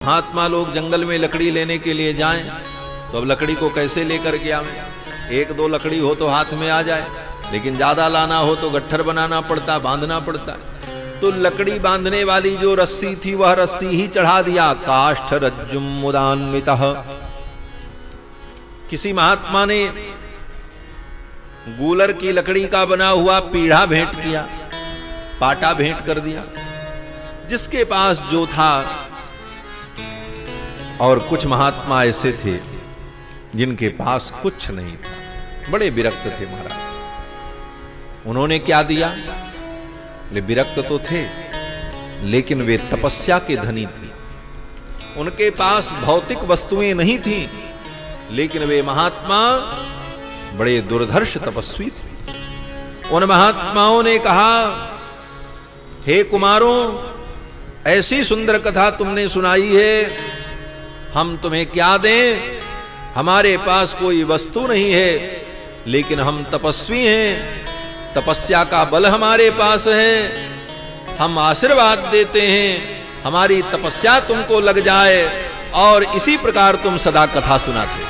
महात्मा लोग जंगल में लकड़ी लेने के लिए जाएं तो अब लकड़ी को कैसे लेकर के आवें? एक दो लकड़ी हो तो हाथ में आ जाए, लेकिन ज्यादा लाना हो तो गट्ठर बनाना पड़ता, बांधना पड़ता है। तो लकड़ी बांधने वाली जो रस्सी थी वह रस्सी ही चढ़ा दिया। काष्ठ रज्जुम मुदान्वितः। किसी महात्मा ने गूलर की लकड़ी का बना हुआ पीढ़ा भेंट किया, पाटा भेंट कर दिया। जिसके पास जो था, और कुछ महात्मा ऐसे थे जिनके पास कुछ नहीं था, बड़े विरक्त थे महाराज। उन्होंने क्या दिया? विरक्त तो थे लेकिन वे तपस्या के धनी थे। उनके पास भौतिक वस्तुएं नहीं थी, लेकिन वे महात्मा बड़े दुर्धर्ष तपस्वी थे। उन महात्माओं ने कहा, हे कुमारों, ऐसी सुंदर कथा तुमने सुनाई है, हम तुम्हें क्या दें? हमारे पास कोई वस्तु नहीं है, लेकिन हम तपस्वी हैं, तपस्या का बल हमारे पास है। हम आशीर्वाद देते हैं, हमारी तपस्या तुमको लग जाए और इसी प्रकार तुम सदा कथा सुनाते।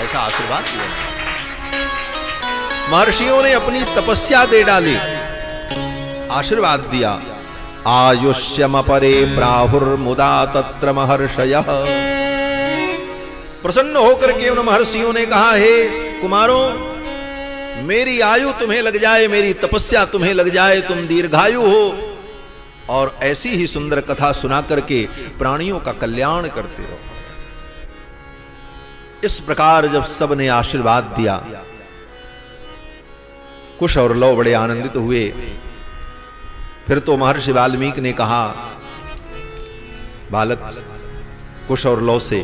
ऐसा आशीर्वाद दिया। महर्षियों ने अपनी तपस्या दे डाली, आशीर्वाद दिया। आयुष्यम परे प्राहुर्मुदा तत्र महर्षयः। प्रसन्न होकर के उन महर्षियों ने कहा, हे कुमारों, मेरी आयु तुम्हें लग जाए, मेरी तपस्या तुम्हें लग जाए, तुम दीर्घायु हो और ऐसी ही सुंदर कथा सुना करके प्राणियों का कल्याण करते रहो। इस प्रकार जब सब ने आशीर्वाद दिया, कुश और लव बड़े आनंदित हुए। फिर तो महर्षि वाल्मीकि ने कहा बालक कुश और लव से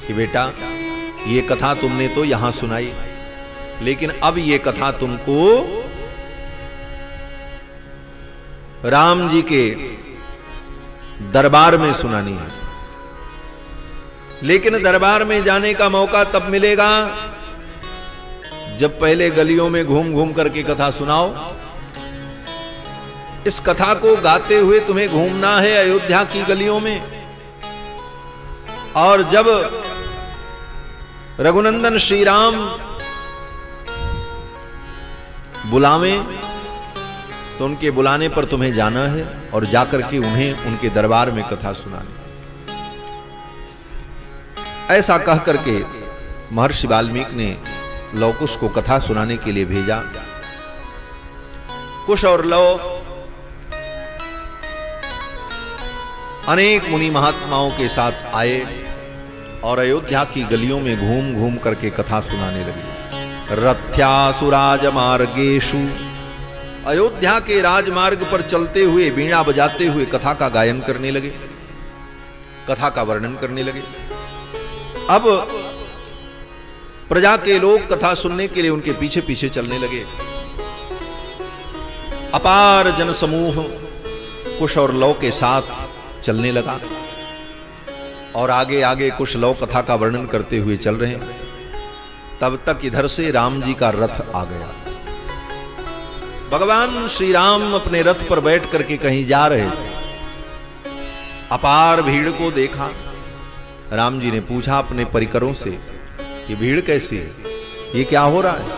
कि बेटा, ये कथा तुमने तो यहां सुनाई, लेकिन अब ये कथा तुमको राम जी के दरबार में सुनानी है। लेकिन दरबार में जाने का मौका तब मिलेगा जब पहले गलियों में घूम घूम करके कथा सुनाओ। इस कथा को गाते हुए तुम्हें घूमना है अयोध्या की गलियों में, और जब रघुनंदन श्री राम बुलावें तो उनके बुलाने पर तुम्हें जाना है और जाकर के उन्हें उनके दरबार में कथा सुनानी। ऐसा कह करके महर्षि वाल्मीकि ने लव कुश को कथा सुनाने के लिए भेजा। कुश और लव अनेक मुनि महात्माओं के साथ आए और अयोध्या की गलियों में घूम घूम करके कथा सुनाने लगे। रथ्यासु राजमार्गेषु। अयोध्या के राजमार्ग पर चलते हुए, वीणा बजाते हुए कथा का गायन करने लगे, कथा का वर्णन करने लगे। अब प्रजा के लोग कथा सुनने के लिए उनके पीछे पीछे चलने लगे। अपार जनसमूह कुश और लव के साथ चलने लगा और आगे आगे कुछ लव कथा का वर्णन करते हुए चल रहे हैं। तब तक इधर से राम जी का रथ आ गया। भगवान श्री राम अपने रथ पर बैठ करके कहीं जा रहे थे। अपार भीड़ को देखा। राम जी ने पूछा अपने परिकरों से, ये भीड़ कैसी है, ये क्या हो रहा है?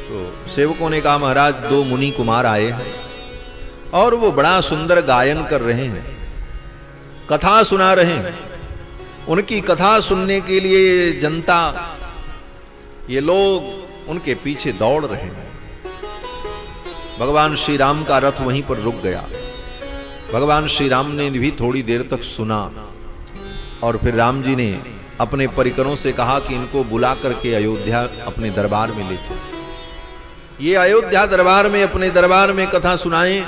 तो सेवकों ने कहा, महाराज, दो मुनि कुमार आए हैं और वो बड़ा सुंदर गायन कर रहे हैं, कथा सुना रहे हैं। उनकी कथा सुनने के लिए जनता, ये लोग उनके पीछे दौड़ रहे हैं। भगवान श्री राम का रथ वहीं पर रुक गया। भगवान श्री राम ने भी थोड़ी देर तक सुना और फिर राम जी ने अपने परिकरों से कहा कि इनको बुला करके अयोध्या अपने दरबार में ले चलो। ये अयोध्या दरबार में, अपने दरबार में कथा सुनाएं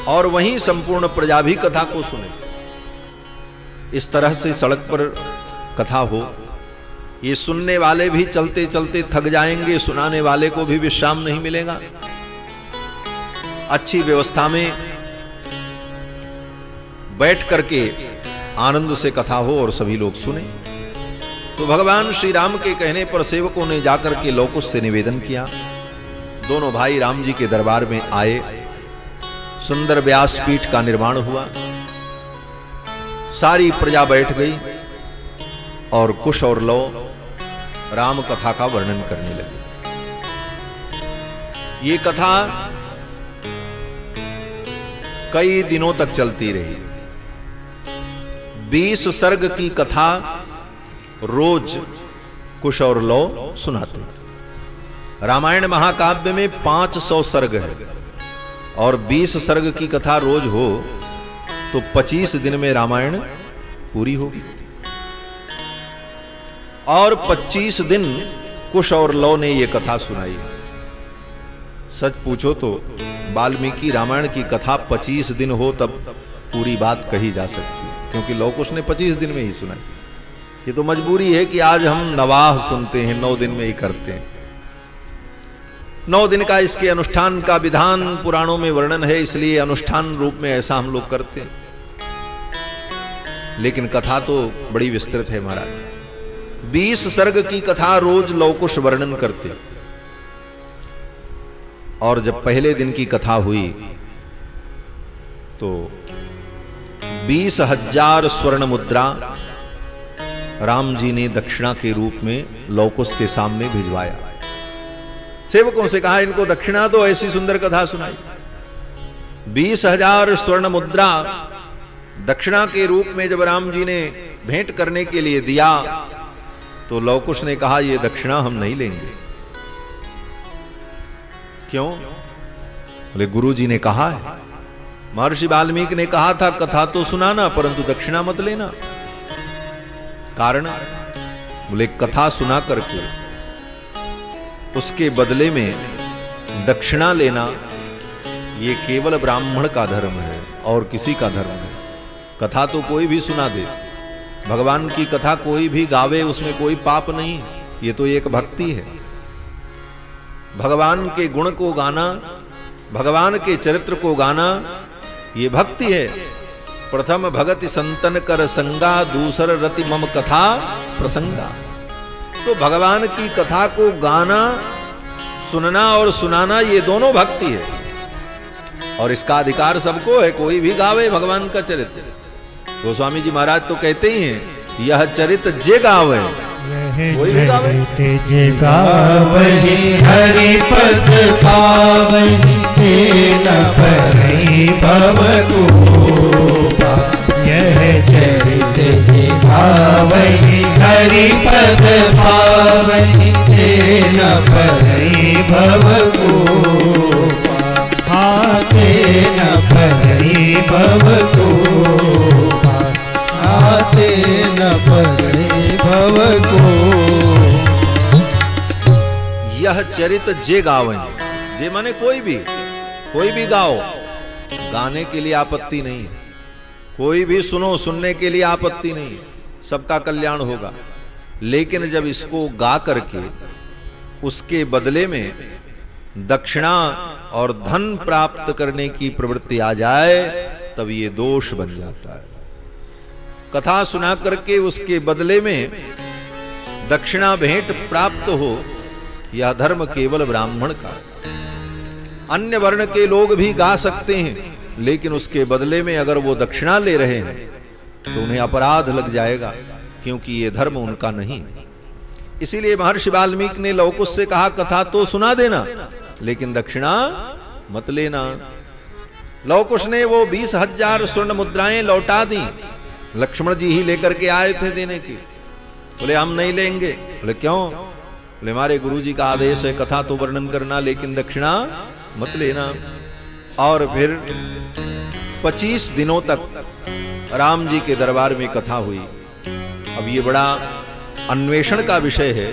और वहीं संपूर्ण प्रजा भी कथा को सुने। इस तरह से सड़क पर कथा हो, ये सुनने वाले भी चलते चलते थक जाएंगे, सुनाने वाले को भी विश्राम नहीं मिलेगा। अच्छी व्यवस्था में बैठ करके आनंद से कथा हो और सभी लोग सुने। तो भगवान श्री राम के कहने पर सेवकों ने जाकर के लव कुश से निवेदन किया। दोनों भाई राम जी के दरबार में आए। सुंदर व्यासपीठ का निर्माण हुआ। सारी प्रजा बैठ गई और कुश और लव राम कथा का वर्णन करने लगे। ये कथा कई दिनों तक चलती रही। 20 सर्ग की कथा रोज कुश और लव सुनाते थे। रामायण महाकाव्य में 500 सर्ग है और 20 सर्ग की कथा रोज हो तो 25 दिन में रामायण पूरी होगी। और 25 दिन कुश और लव ने यह कथा सुनाई। सच पूछो तो वाल्मीकि रामायण की कथा 25 दिन हो तब पूरी बात कही जा सकती है, क्योंकि लव कुश ने 25 दिन में ही सुनाई। ये तो मजबूरी है कि आज हम नवाह सुनते हैं, 9 दिन में ही करते हैं। 9 दिन का इसके अनुष्ठान का विधान पुराणों में वर्णन है, इसलिए अनुष्ठान रूप में ऐसा हम लोग करते हैं। लेकिन कथा तो बड़ी विस्तृत है महाराज। 20 सर्ग की कथा रोज लव कुश वर्णन करते। और जब पहले दिन की कथा हुई तो 20,000 स्वर्ण मुद्रा राम जी ने दक्षिणा के रूप में लव कुश के सामने भिजवाया। सेवकों से कहा इनको दक्षिणा दो, ऐसी सुंदर कथा सुनाई। 20,000 स्वर्ण मुद्रा दक्षिणा के रूप में जब राम जी ने भेंट करने के लिए दिया तो लव कुश ने कहा यह दक्षिणा हम नहीं लेंगे। क्यों? बोले गुरु जी ने कहा है, महर्षि वाल्मीकि ने कहा था कथा तो सुनाना परंतु दक्षिणा मत लेना। कारण? बोले कथा सुना करके उसके बदले में दक्षिणा लेना ये केवल ब्राह्मण का धर्म है और किसी का धर्म नहीं। कथा तो कोई भी सुना दे, भगवान की कथा कोई भी गावे, उसमें कोई पाप नहीं। ये तो एक भक्ति है। भगवान के गुण को गाना, भगवान के चरित्र को गाना, ये भक्ति है। प्रथम भगति संतन कर संगा, दूसर रति मम कथा प्रसंगा। तो भगवान की कथा को गाना, सुनना और सुनाना ये दोनों भक्ति है और इसका अधिकार सबको है, कोई भी गावे भगवान का चरित्र। गोस्वामी जी महाराज तो कहते ही हैं यह चरित्र जे गावे, कोई भी गावे। जे गावहि हरि पद पावहि, तेन परहि भव गोपा। यह चरित्र जे गावहि हरि पद पावहि, तेन परहि भव गोपा। हाँ तेन परहि भव गोपा, हाँ तेन परहि भव गोपा। यह चरित्र जे गावे, जे माने कोई भी गाओ, गाने के लिए आपत्ति नहीं है। कोई भी सुनो, सुनने के लिए आपत्ति नहीं है, सबका कल्याण होगा। लेकिन जब इसको गा करके उसके बदले में दक्षिणा और धन प्राप्त करने की प्रवृत्ति आ जाए तब ये दोष बन जाता है। कथा सुना करके उसके बदले में दक्षिणा भेंट प्राप्त हो, यह धर्म केवल ब्राह्मण का। अन्य वर्ण के लोग भी गा सकते हैं, लेकिन उसके बदले में अगर वो दक्षिणा ले रहे हैं तो उन्हें अपराध लग जाएगा, क्योंकि ये धर्म उनका नहीं। इसीलिए महर्षि वाल्मीकि ने लव कुश से कहा कथा तो सुना देना लेकिन दक्षिणा मत लेना। लव कुश ने वो 20,000 स्वर्ण मुद्राएं लौटा दी। लक्ष्मण जी ही लेकर के आए थे देने की। बोले हम नहीं लेंगे। बोले क्यों? बोले हमारे गुरु जी का आदेश है कथा तो वर्णन करना लेकिन दक्षिणा मत लेना। और फिर 25 दिनों तक राम जी के दरबार में कथा हुई। अब ये बड़ा अन्वेषण का विषय है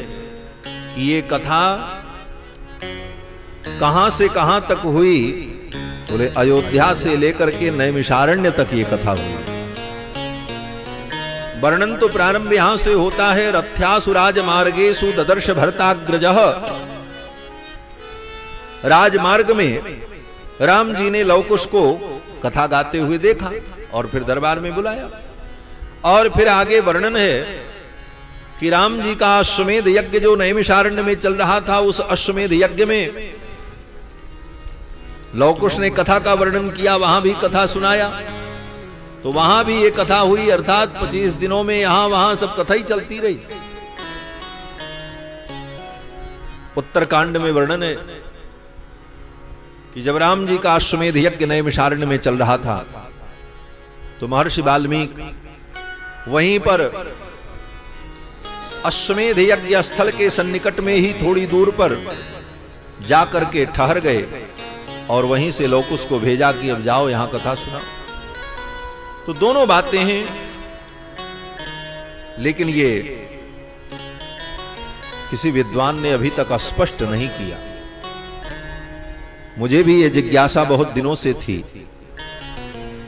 कि ये कथा कहां से कहां तक हुई। बोले अयोध्या से लेकर के नैमिषारण्य तक ये कथा हुई। वर्णन तो प्रारंभ यहां से होता है। रथ्यासु राजमार्गेषु ददर्श भरताग्रजः। राजमार्ग में राम जी ने लव कुश को कथा गाते हुए देखा और फिर दरबार में बुलाया। और फिर आगे वर्णन है कि राम जी का अश्वमेध यज्ञ जो नैमिषारण्य में चल रहा था, उस अश्वमेध यज्ञ में लव कुश ने कथा का वर्णन किया, वहां भी कथा सुनाया। तो वहां भी ये कथा हुई, अर्थात 25 दिनों में यहां वहां सब कथा ही चलती रही। उत्तरकांड में वर्णन है कि जब राम जी का अश्वमेध यज्ञ नैमिषारण्य में चल रहा था तो महर्षि वाल्मीकि वहीं पर अश्वमेध यज्ञ स्थल के सन्निकट में ही थोड़ी दूर पर जाकर के ठहर गए और वहीं से लोकुस को भेजा कि अब जाओ यहां कथा सुना। तो दोनों बातें हैं, लेकिन ये किसी विद्वान ने अभी तक स्पष्ट नहीं किया। मुझे भी ये जिज्ञासा बहुत दिनों से थी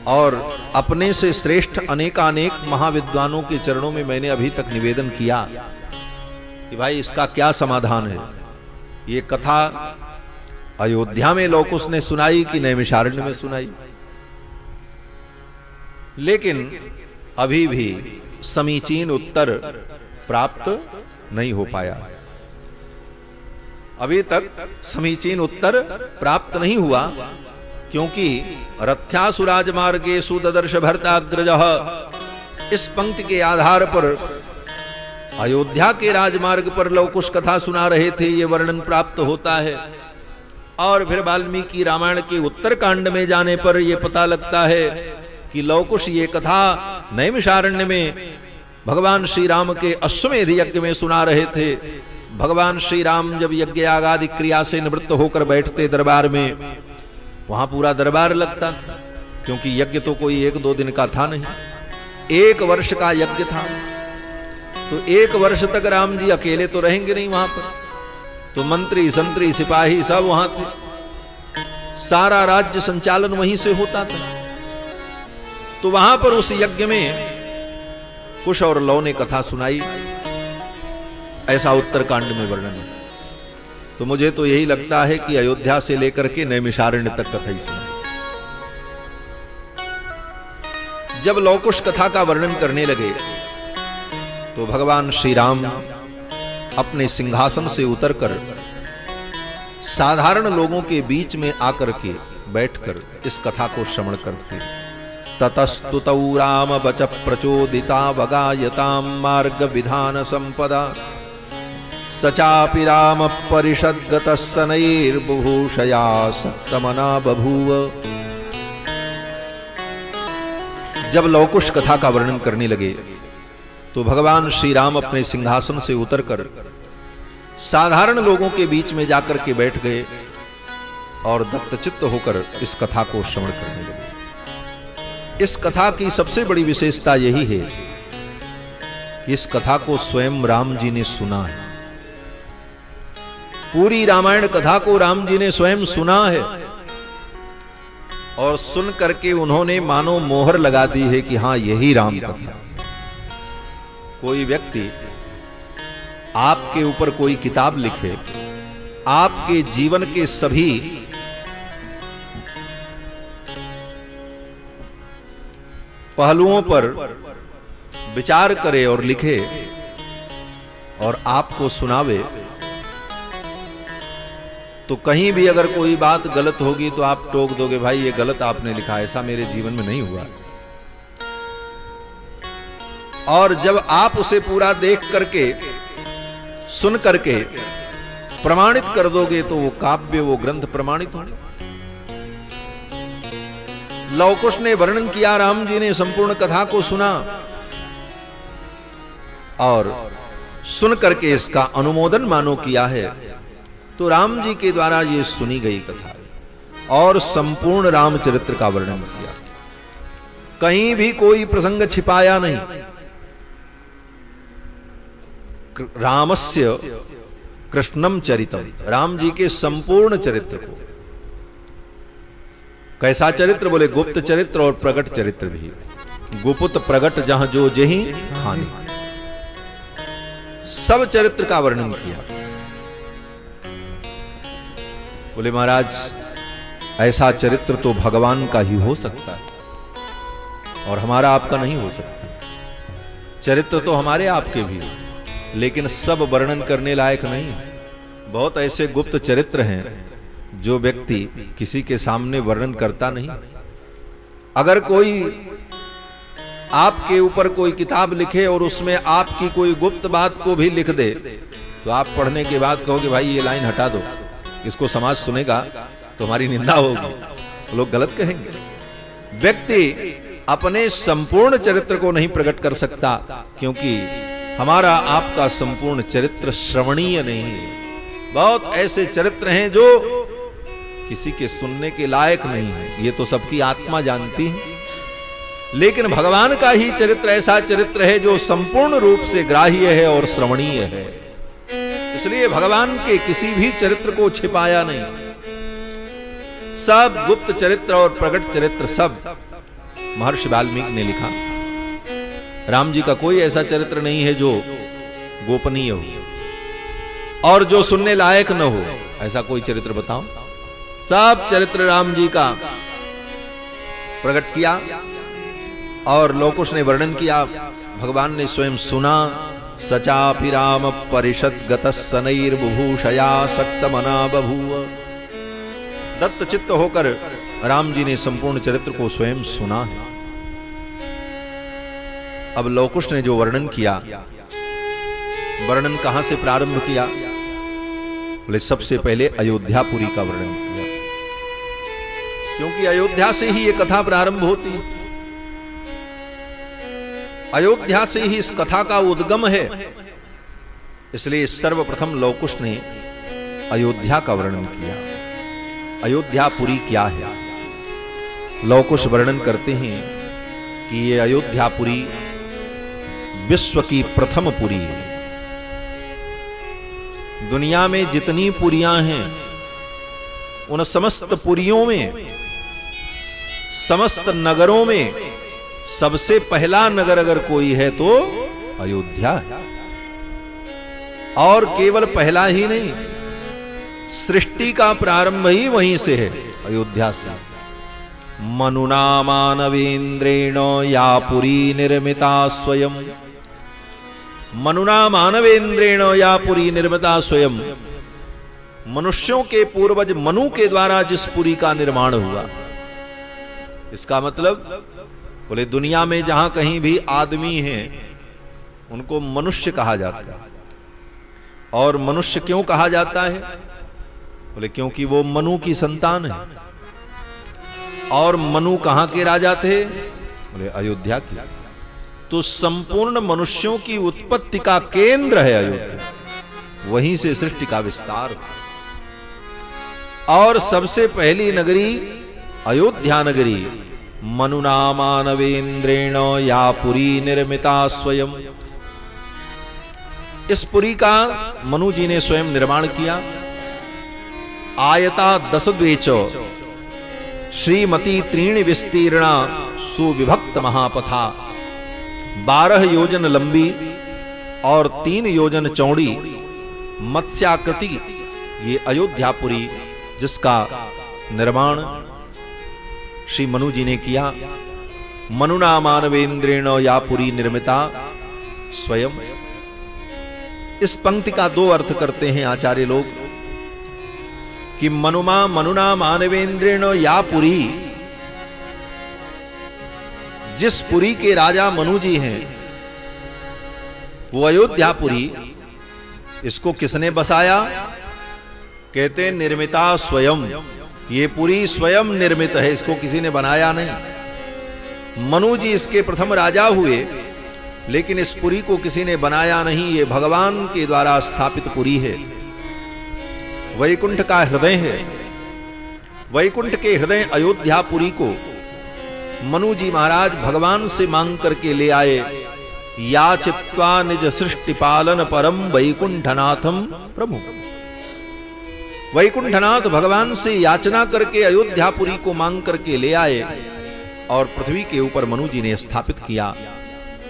और अपने से श्रेष्ठ अनेकानेक महाविद्वानों के चरणों में मैंने अभी तक निवेदन किया कि भाई इसका क्या समाधान है। ये कथा अयोध्या में लोकुस ने सुनाई कि नैमिषारण्य में सुनाई, लेकिन अभी भी समीचीन उत्तर प्राप्त नहीं हो पाया। अभी तक समीचीन उत्तर प्राप्त नहीं हुआ, क्योंकि रथ्यासु राजमार्गेषु ददर्श भर्ताग्रजः, इस पंक्ति के आधार पर अयोध्या के राजमार्ग पर लोकुश कथा सुना रहे थे, ये वर्णन प्राप्त होता है। और फिर वाल्मीकि रामायण के उत्तरकांड में जाने पर यह पता लगता है कि लोकुश ये कथा नैमिषारण्य में भगवान श्री राम के अश्वमेध यज्ञ में सुना रहे थे। भगवान श्री राम जब यज्ञ यागादि क्रिया से निवृत्त होकर बैठते दरबार में, वहां पूरा दरबार लगता था, क्योंकि यज्ञ तो कोई 1-2 दिन का था नहीं, 1 वर्ष का यज्ञ था। तो 1 वर्ष तक राम जी अकेले तो रहेंगे नहीं वहां पर, तो मंत्री संतरी सिपाही सब वहां थे, सारा राज्य संचालन वहीं से होता था। तो वहां पर उस यज्ञ में कुश और लौ ने कथा सुनाई, ऐसा उत्तरकांड में वर्णन है। तो मुझे तो यही लगता है कि अयोध्या से लेकर के नैमिषारण्य तक कथा ही सुनाई। जब लोकुश कथा का वर्णन करने लगे तो भगवान श्री राम अपने सिंहासन से उतरकर साधारण लोगों के बीच में आकर के बैठकर इस कथा को श्रवण करते। ततस्तुतौ राम वच प्रचोदिता वगायतां मार्ग विधान संपदा, सचापि राम परिषद्गतः सनैर्बुभूषया सक्तमना बभूव। जब लोकुश कथा का वर्णन करने लगे तो भगवान श्री राम अपने सिंहासन से उतरकर साधारण लोगों के बीच में जाकर के बैठ गए और दत्तचित्त होकर इस कथा को श्रवण करने लगे। इस कथा की सबसे बड़ी विशेषता यही है कि इस कथा को स्वयं राम जी ने सुना है। पूरी रामायण कथा को राम जी ने स्वयं सुना है और सुन करके उन्होंने मानो मोहर लगा दी है कि हां यही राम कथा। कोई व्यक्ति आपके ऊपर कोई किताब लिखे, आपके जीवन के सभी पहलुओं पर विचार करे और लिखे और आपको सुनावे, तो कहीं भी अगर कोई बात गलत होगी तो आप टोक दोगे, भाई ये गलत आपने लिखा, ऐसा मेरे जीवन में नहीं हुआ। और जब आप उसे पूरा देख करके सुन करके प्रमाणित कर दोगे तो वो काव्य, वो ग्रंथ प्रमाणित होंगे। लवकुश ने वर्णन किया, राम जी ने संपूर्ण कथा को सुना और सुन करके इसका अनुमोदन मानो किया है। तो राम जी के द्वारा ये सुनी गई कथा है और संपूर्ण रामचरित्र का वर्णन किया, कहीं भी कोई प्रसंग छिपाया नहीं। रामस्य कृष्णम चरितम, राम जी के संपूर्ण चरित्र को। कैसा चरित्र बोले? गुप्त चरित्र और प्रकट चरित्र भी। गुप्त प्रकट जहां जो जही हानि, सब चरित्र का वर्णन किया। बोले महाराज ऐसा चरित्र तो भगवान का ही हो सकता है और हमारा आपका नहीं हो सकता। चरित्र तो हमारे आपके भी, लेकिन सब वर्णन करने लायक नहीं। बहुत ऐसे गुप्त चरित्र हैं जो व्यक्ति किसी के सामने वर्णन करता नहीं। अगर कोई आपके ऊपर कोई किताब लिखे और उसमें आपकी कोई गुप्त बात को भी लिख दे, तो आप पढ़ने के बाद कहोगे भाई ये लाइन हटा दो, इसको समाज सुनेगा तो हमारी निंदा होगी, तो लोग गलत कहेंगे। व्यक्ति अपने संपूर्ण चरित्र को नहीं प्रकट कर सकता, क्योंकि हमारा आपका संपूर्ण चरित्र श्रवणीय नहीं है। बहुत ऐसे चरित्र हैं जो किसी के सुनने के लायक नहीं है, ये तो सबकी आत्मा जानती है। लेकिन भगवान का ही चरित्र ऐसा चरित्र है जो संपूर्ण रूप से ग्राह्य है और श्रवणीय है। इसलिए भगवान के किसी भी चरित्र को छिपाया नहीं, सब गुप्त चरित्र और प्रकट चरित्र सब महर्षि वाल्मीकि ने लिखा। राम जी का कोई ऐसा चरित्र नहीं है जो गोपनीय हो और जो सुनने लायक न हो, ऐसा कोई चरित्र बताओ। सब चरित्र राम जी का प्रकट किया और लोकुश ने वर्णन किया, भगवान ने स्वयं सुना। सचापि राम परिषद गतस्सनैर्बुभूषया सक्तमना बभूव। दत्त चित्त होकर राम जी ने संपूर्ण चरित्र को स्वयं सुना है। अब लोकुश ने जो वर्णन किया, वर्णन कहां से प्रारंभ किया? बोले सबसे पहले अयोध्यापुरी का वर्णन किया, क्योंकि अयोध्या से ही ये कथा प्रारंभ होती है, अयोध्या से ही इस कथा का उद्गम है। इसलिए सर्वप्रथम लोकुश ने अयोध्या का वर्णन किया। अयोध्यापुरी क्या है? लोकुश वर्णन करते हैं कि ये अयोध्यापुरी विश्व की प्रथम पुरी है। दुनिया में जितनी पुरियां हैं, उन समस्त पुरियों में, समस्त नगरों में सबसे पहला नगर अगर कोई है तो अयोध्या है। और केवल पहला ही नहीं, सृष्टि का प्रारंभ ही वहीं से है, अयोध्या से। मनुना मानवेन्द्रेण या पुरी निर्मिता स्वयं। मनुना मानवेन्द्रेण या पुरी निर्मिता स्वयं। मनुष्यों के पूर्वज मनु के द्वारा जिस पुरी का निर्माण हुआ, इसका मतलब बोले दुनिया में जहां कहीं भी आदमी हैं उनको मनुष्य कहा जाता है। और मनुष्य क्यों कहा जाता है? बोले क्योंकि वो मनु की संतान है। और मनु कहां के राजा थे? बोले अयोध्या की। तो संपूर्ण मनुष्यों की उत्पत्ति का केंद्र है अयोध्या, वहीं से सृष्टि का विस्तार। और सबसे पहली नगरी अयोध्या नगरी। मनुना मानवेन्द्रेण या पुरी निर्मिता स्वयं। इस पुरी का मनु जी ने स्वयं निर्माण किया। आयता 10 द्वेच श्रीमती त्रीणि विस्तीर्णा सुविभक्त महापथा। 12 योजन लंबी और 3 योजन चौड़ी मत्स्याकृति ये अयोध्यापुरी, जिसका निर्माण श्री मनु जी ने किया। मनुना मानवेन्द्रेण या पुरी निर्मिता स्वयं। इस पंक्ति का 2 अर्थ करते हैं आचार्य लोग कि मनुना मानवेन्द्रेण या पुरी, जिस पुरी के राजा मनु जी हैं वो अयोध्यापुरी, इसको किसने बसाया? कहते निर्मिता स्वयं। ये पुरी स्वयं निर्मित है, इसको किसी ने बनाया नहीं। मनु जी इसके प्रथम राजा हुए, लेकिन इस पुरी को किसी ने बनाया नहीं, ये भगवान के द्वारा स्थापित पुरी है। वैकुंठ का हृदय है। वैकुंठ के हृदय अयोध्यापुरी को मनु जी महाराज भगवान से मांग करके ले आए। याचित्वा निज सृष्टि पालन परम वैकुंठनाथम प्रभु। वैकुंठनाथ भगवान से याचना करके अयोध्यापुरी को मांग करके ले आए और पृथ्वी के ऊपर मनु जी ने स्थापित किया।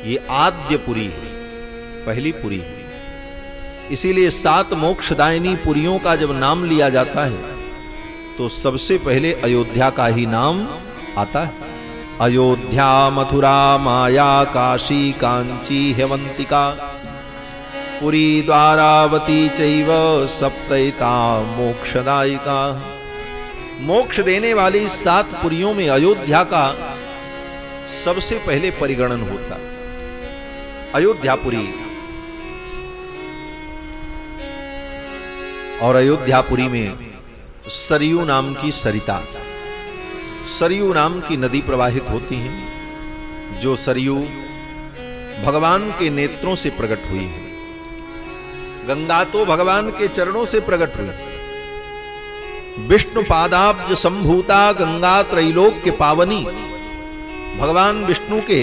ये आद्य पुरी है, पहली पुरी है। इसीलिए 7 मोक्षदायिनी पुरियों का जब नाम लिया जाता है तो सबसे पहले अयोध्या का ही नाम आता है। अयोध्या मथुरा माया काशी कांची हेमंतिका पुरी द्वारावती चैव सप्तैता मोक्षदायिका। मोक्ष देने वाली 7 पुरियों में अयोध्या का सबसे पहले परिगणन होता। अयोध्यापुरी, और अयोध्यापुरी में सरयू नाम की सरिता, सरयू नाम की नदी प्रवाहित होती है, जो सरयू भगवान के नेत्रों से प्रकट हुई है। गंगा तो भगवान के चरणों से प्रकट हुई। विष्णु पादाब्ज संभूता गंगा त्रैलोक्य पावनी, भगवान विष्णु के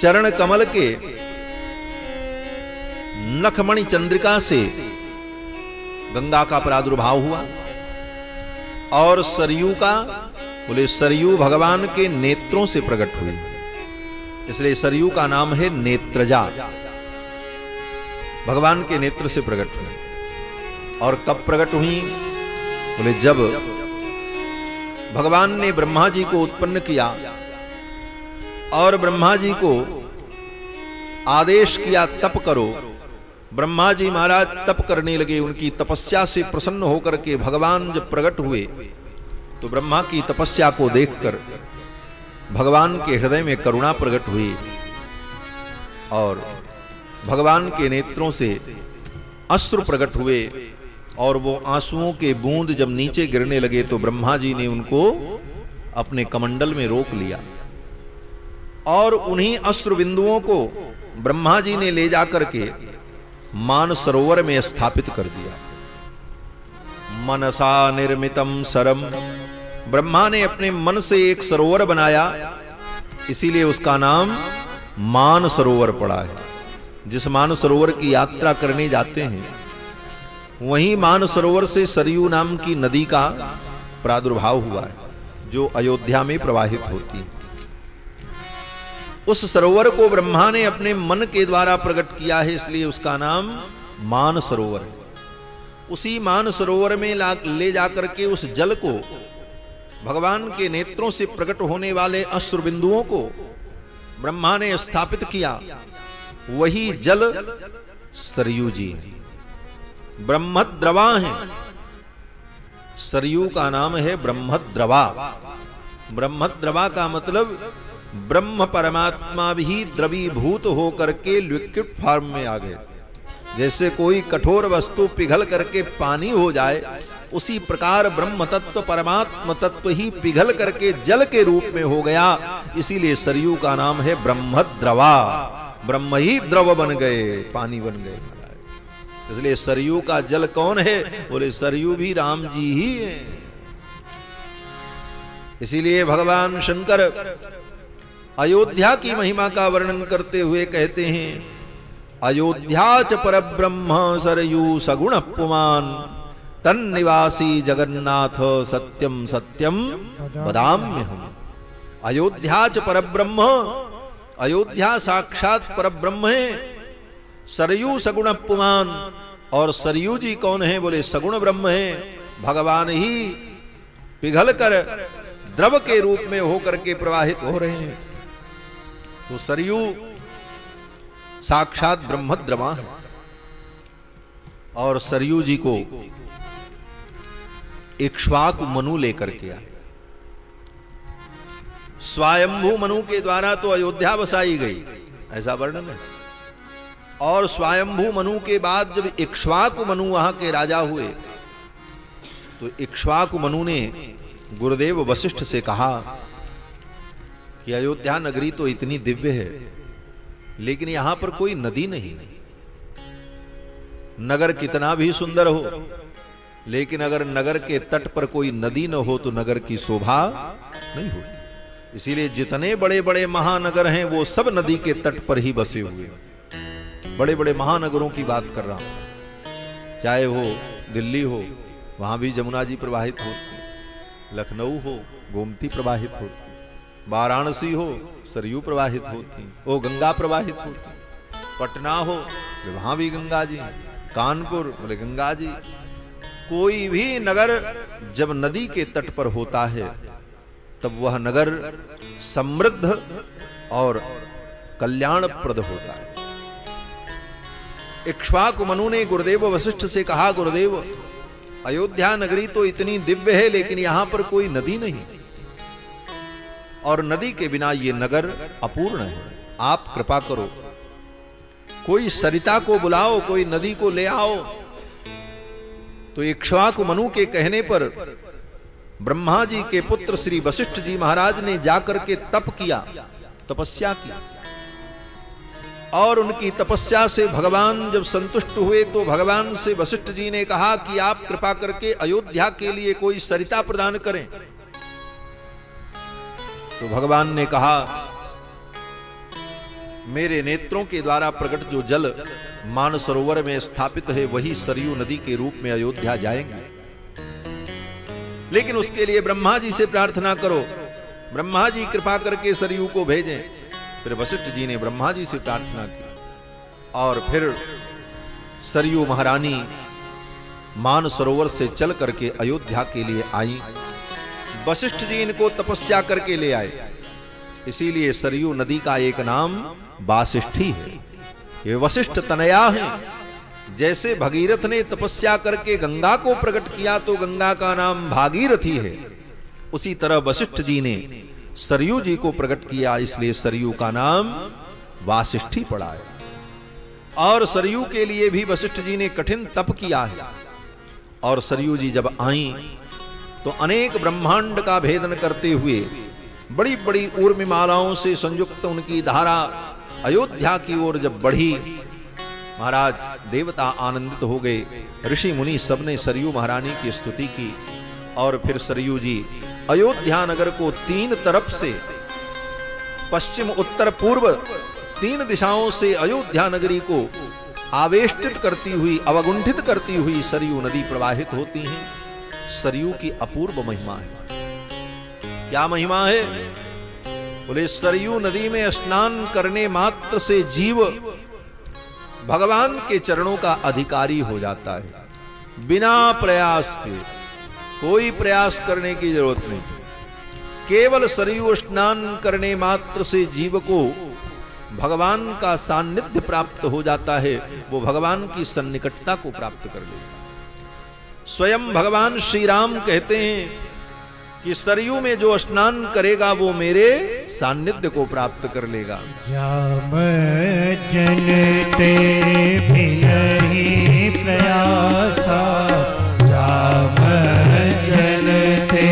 चरण कमल के नखमणि चंद्रिका से गंगा का प्रादुर्भाव हुआ। और सरयू का, बोले सरयू भगवान के नेत्रों से प्रकट हुई, इसलिए सरयू का नाम है नेत्रजा, भगवान के नेत्र से प्रकट हुई। और कब प्रकट हुई? बोले जब भगवान ने ब्रह्मा जी को उत्पन्न किया और ब्रह्मा जी को आदेश किया तप करो। ब्रह्मा जी महाराज तप करने लगे, उनकी तपस्या से प्रसन्न होकर के भगवान जब प्रकट हुए तो ब्रह्मा की तपस्या को देखकर भगवान के हृदय में करुणा प्रकट हुई और भगवान के नेत्रों से अश्रु प्रकट हुए। और वो आंसुओं के बूंद जब नीचे गिरने लगे तो ब्रह्मा जी ने उनको अपने कमंडल में रोक लिया और उन्हीं अश्रु बिंदुओं को ब्रह्मा जी ने ले जाकर के मान सरोवर में स्थापित कर दिया। मनसा निर्मितम सरम, ब्रह्मा ने अपने मन से एक सरोवर बनाया, इसीलिए उसका नाम मान सरोवर पड़ा है। जिस मान सरोवर की यात्रा करने जाते हैं वहीं मान सरोवर से सरयू नाम की नदी का प्रादुर्भाव हुआ है, जो अयोध्या में प्रवाहित होती है। उस सरोवर को ब्रह्मा ने अपने मन के द्वारा प्रकट किया है, इसलिए उसका नाम मान सरोवर है। उसी मान सरोवर में ले जाकर के उस जल को, भगवान के नेत्रों से प्रकट होने वाले अश्रु बिंदुओं को ब्रह्मा ने स्थापित किया। वही जल सरयू जी है, ब्रह्मद्रवा है। सरयू का नाम है ब्रह्मद्रवा। ब्रह्मद्रवा का मतलब ब्रह्म परमात्मा भी द्रवीभूत होकर के लिक्विड फॉर्म में आ गए। जैसे कोई कठोर वस्तु पिघल करके पानी हो जाए, उसी प्रकार ब्रह्म तत्व परमात्म तत्व ही पिघल करके जल के रूप में हो गया। इसीलिए सरयू का नाम है ब्रह्मद्रवा। ब्रह्म ही द्रव बन गए, पानी बन गए। इसलिए सरयू का जल कौन है? बोले सरयू भी राम जी ही है। इसीलिए भगवान शंकर अयोध्या की महिमा का वर्णन करते हुए कहते हैं, अयोध्या च परब्रह्म सरयू सगुण पुमान, तन्निवासी जगन्नाथ सत्यम सत्यम वदाम्य हम। अयोध्या च परब्रह्म, अयोध्या साक्षात परब्रह्म है। सरयू सगुण पुमान, और सरयू जी कौन है? बोले सगुण ब्रह्म है। भगवान ही पिघल कर द्रव के रूप में होकर के प्रवाहित हो रहे हैं। तो सरयू साक्षात ब्रह्मद्रवा है। और सरयू जी को इक्ष्वाकु मनु लेकर के आए। स्वयंभू मनु के द्वारा तो अयोध्या बसाई गई, ऐसा वर्णन है। और स्वयंभू मनु के बाद जब इक्ष्वाकु मनु वहां के राजा हुए तो इक्ष्वाकु मनु ने गुरुदेव वशिष्ठ से कहा कि अयोध्या नगरी तो इतनी दिव्य है, लेकिन यहां पर कोई नदी नहीं। नगर कितना भी सुंदर हो, लेकिन अगर नगर के तट पर कोई नदी न हो तो नगर की शोभा नहीं होती। इसीलिए जितने बड़े बड़े महानगर हैं वो सब नदी के तट पर ही बसे हुए हैं। बड़े बड़े महानगरों की बात कर रहा हूं, चाहे हो दिल्ली हो, वहां भी जमुना जी प्रवाहित होती, लखनऊ हो गोमती प्रवाहित होती, वाराणसी हो सरयू प्रवाहित होती, वो गंगा प्रवाहित होती, पटना हो वहां भी गंगा जी, कानपुर बोले गंगा जी। कोई भी नगर जब नदी के तट पर होता है तब वह नगर समृद्ध और कल्याणप्रद होता है। इक्ष्वाकु मनु ने गुरुदेव वशिष्ठ से कहा, गुरुदेव अयोध्या नगरी तो इतनी दिव्य है, लेकिन यहां पर कोई नदी नहीं। और नदी के बिना ये नगर अपूर्ण है। आप कृपा करो, कोई सरिता को बुलाओ, कोई नदी को ले आओ। तो इक्ष्वाकु मनु के कहने पर ब्रह्मा जी के पुत्र श्री वशिष्ठ जी महाराज ने जाकर के तप किया, तपस्या की, और उनकी तपस्या से भगवान जब संतुष्ट हुए तो भगवान से वशिष्ठ जी ने कहा कि आप कृपा करके अयोध्या के लिए कोई सरिता प्रदान करें। तो भगवान ने कहा, मेरे नेत्रों के द्वारा प्रकट जो जल मानसरोवर में स्थापित है वही सरयू नदी के रूप में अयोध्या जाएंगे, लेकिन उसके लिए ब्रह्मा जी से प्रार्थना करो, ब्रह्मा जी कृपा करके सरयू को भेजें। फिर वशिष्ठ जी ने ब्रह्मा जी से प्रार्थना की और फिर सरयू महारानी मानसरोवर से चल करके अयोध्या के लिए आई। वशिष्ठ जी इनको तपस्या करके ले आए, इसीलिए सरयू नदी का एक नाम वासिष्ठी है। ये वशिष्ठ तनया हैं। जैसे भगीरथ ने तपस्या करके गंगा को प्रकट किया तो गंगा का नाम भागीरथी है, उसी तरह वशिष्ठ जी ने सरयू जी को प्रकट किया, इसलिए सरयू का नाम वासिष्ठी पड़ा है। और सरयू के लिए भी वशिष्ठ जी ने कठिन तप किया है। और सरयू जी जब आई तो अनेक ब्रह्मांड का भेदन करते हुए बड़ी बड़ी ऊर्मिमालाओं से संयुक्त उनकी धारा अयोध्या की ओर जब बढ़ी, महाराज देवता आनंदित हो गए, ऋषि मुनि सबने सरयू महारानी की स्तुति की। और फिर सरयू जी अयोध्या नगर को तीन तरफ से, पश्चिम उत्तर पूर्व तीन दिशाओं से अयोध्या नगरी को आवेष्टित करती हुई, अवगुंठित करती हुई सरयू नदी प्रवाहित होती हैं। सरयू की अपूर्व महिमा है। क्या महिमा है? बोले सरयू नदी में स्नान करने मात्र से जीव भगवान के चरणों का अधिकारी हो जाता है, बिना प्रयास के। कोई प्रयास करने की जरूरत नहीं, केवल सरयू स्नान करने मात्र से जीव को भगवान का सान्निध्य प्राप्त हो जाता है, वो भगवान की सन्निकटता को प्राप्त कर लेता है। स्वयं भगवान श्री राम कहते हैं कि सरयू में जो स्नान करेगा वो मेरे सान्निध्य को प्राप्त कर लेगा। जाम जनते बिनहि प्रयासा, जाम जनते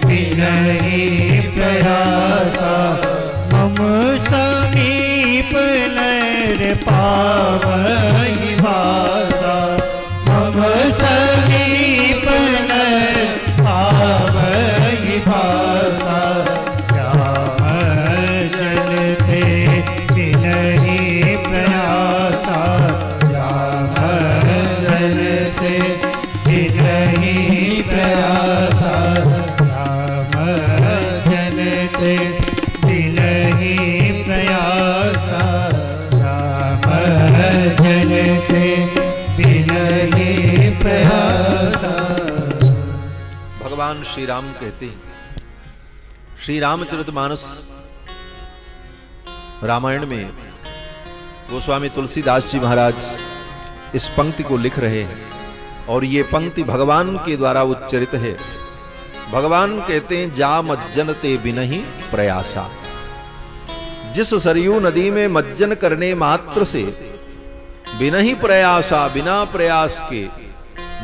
बिनहि प्रयासा, मम समीप नर पावहि भासा, मम समीप नर पावहि भासा, जाम जनते बिनहि प्रयासा, जाम जनते बिनहि प्रयासा, जाम जनते बिनहि प्रयासा, जाम जनते बिनहि प्रयासा। भगवान श्री राम कहते हैं, श्री रामचरितमानस रामायण में गोस्वामी तुलसीदास जी महाराज इस पंक्ति को लिख रहे हैं, और ये पंक्ति भगवान के द्वारा उच्चरित है। भगवान कहते हैं, जा मज्जनते बिनहि प्रयासा। जिस सरयू नदी में मज्जन करने मात्र से बिनहि प्रयासा, बिना प्रयास के,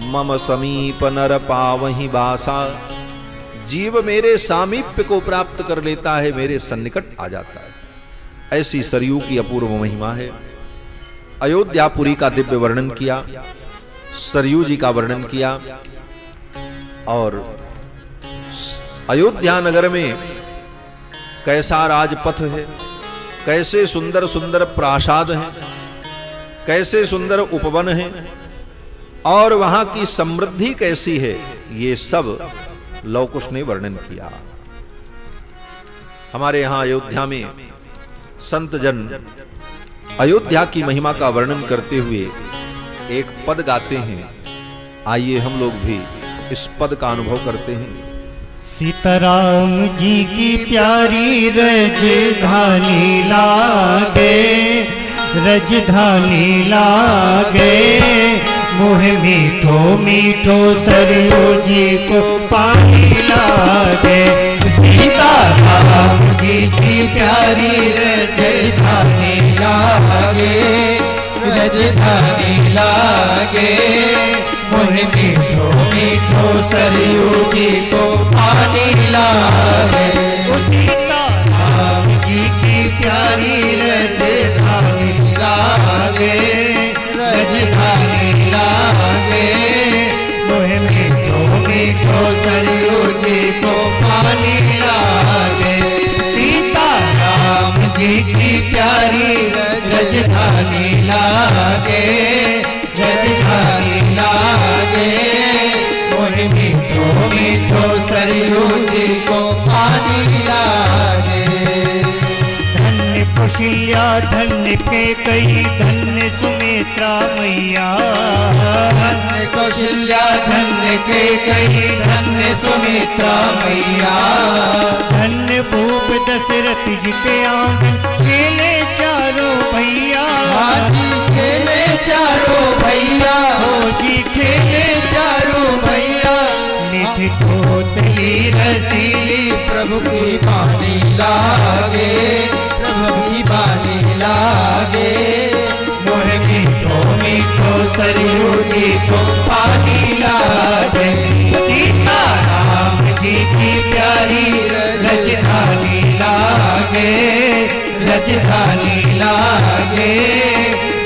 मम समीप नर पावहि बासा, जीव मेरे सामीप्य को प्राप्त कर लेता है, मेरे सन्निकट आ जाता है। ऐसी सरयू की अपूर्व महिमा है। अयोध्यापुरी का दिव्य वर्णन किया, सरयू जी का वर्णन किया, और अयोध्या नगर में कैसा राजपथ है, कैसे सुंदर सुंदर प्रासाद हैं, कैसे सुंदर उपवन हैं, और वहां की समृद्धि कैसी है, ये सब लव कुश ने वर्णन किया। हमारे यहां अयोध्या में संत जन अयोध्या की महिमा का वर्णन करते हुए एक पद गाते हैं। आइए हम लोग भी इस पद का अनुभव करते हैं। सीताराम जी की प्यारी रजधानी लागे, रजधानी लागे, मुँह मीठो मीठो सरयू जी को पानी लागे, सीता राम जी की प्यारी राजधानी लागे, राजधानी लागे। मोहे मीठो मीठो सरयू जी को पानी लागे। सीता राम जी की प्यारी राजधानी लागे, राजधानी लागे। मोहे मीठो मीठो सरयू जी को पानी लागे। सीता राम जी की प्यारी राजधानी लागे, राजधानी लागे। मोहे मीठो मीठो सरयू जी को पानी लागे। धन्य कौशल्या धन्य कैकेयी धन्य सुमित्रा मैया। धन्य कौशल्या धन्य कैकेयी धन्य सुमित्रा मैया। धन्य भूप दशरथ जी के आंगन खेले चारों भैया। जी खेले चारों भैया, हो जी खेले चारों भैया। मीठी कोतली रसीली प्रभु की बानी लागे, प्रभु की बानी लागे। मोहे मीठो मीठो सरयू जी को पानी लागे। सीता राम जी की प्यारी राजधानी लागे, राजधानी लागे।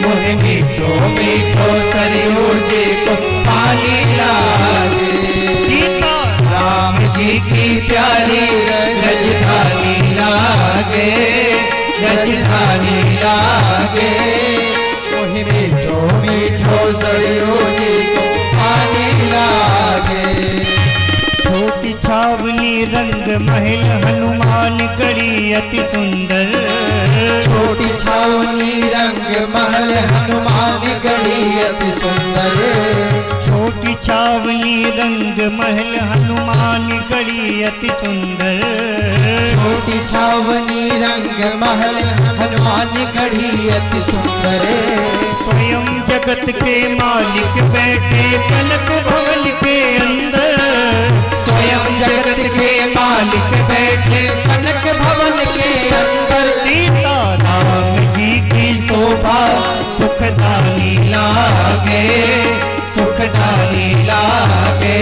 मोहे मीठो मीठो सरयू जी को पानी लागे। सीता राम जी की प्यारी राजधानी लागे, राजधानी लागे। मोहे मीठो मीठो सरयू जी को पानी लागे। छोटी छावनी रंग महल हनुमान गढ़ी अति सुंदर। छोटी छावनी रंग महल हनुमान गढ़ी अति सुंदर। छोटी छावनी रंग महल हनुमान गढ़ी अति सुंदर। छोटी छावनी रंग महल हनुमान गढ़ी अति सुंदर। स्वयं जगत के मालिक बैठे कनक भवन के अंदर। स्वयं जगत के मालिक बैठे कनक भवन के अंदर। सीता राम जी की शोभा सुखदानी लागे, सुखदानी लागे।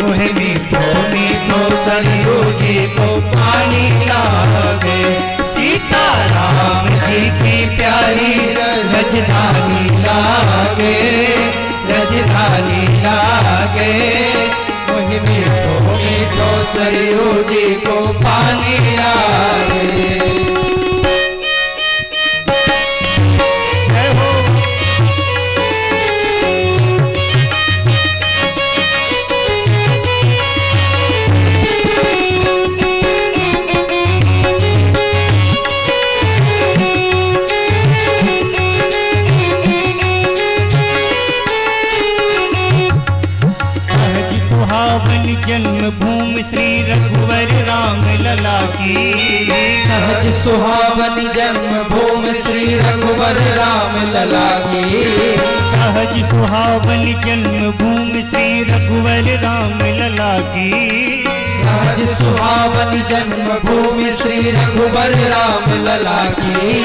मोहे मीठो मीठो सरयू जी को पानी लागे। सीता राम जी की प्यारी राजधानी लागे, राजधानी लागे। मोहे मीठो मीठो सरयू जी को पानी लागे। जन्म भूमि श्री रघुवर राम लला की। सहज सुहावनी जन्म भूमि श्री रघुवर राम लला की। सहज सुहावनी जन्म भूमि श्री रघुवर राम लला की। सहज सुहावनी जन्म भूमि श्री रघुवर राम लला की।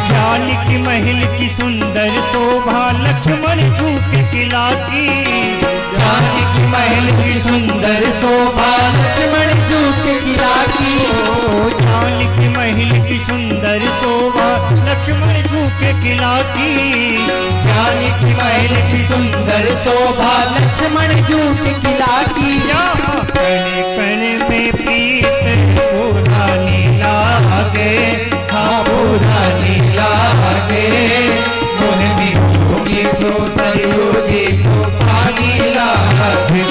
जानकी महल की सुंदर शोभा लक्ष्मण झूठ किला की। जानकी महल की सुंदर शोभा लक्ष्मण झूठ किला की। ओ जानकी महल की सुंदर शोभा लक्ष्मण झूठ किला की। जानकी महल की सुंदर शोभा लक्ष्मण झूठ किला की। कण कण में प्रीत पुरानी लागे, हाँ पुरानी लागे। मोहे मीठो मीठो सरयू जी को पानी लागे।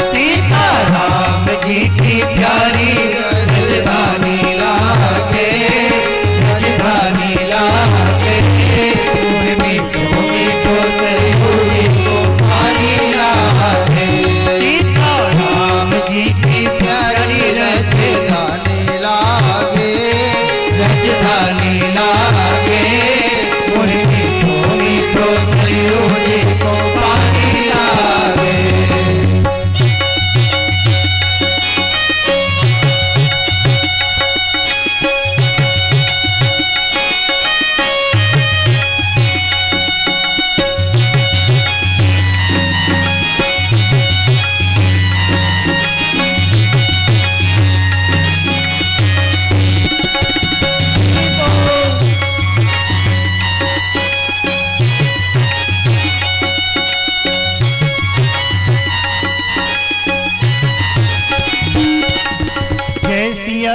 सीता राम जी की प्यारी राजधानी लागे, राजधानी लागे। मोहे मीठो मीठो सरयू जी को पानी लागे। सीता राम जी की प्यारी राजधानी लागे, राजधानी लागे।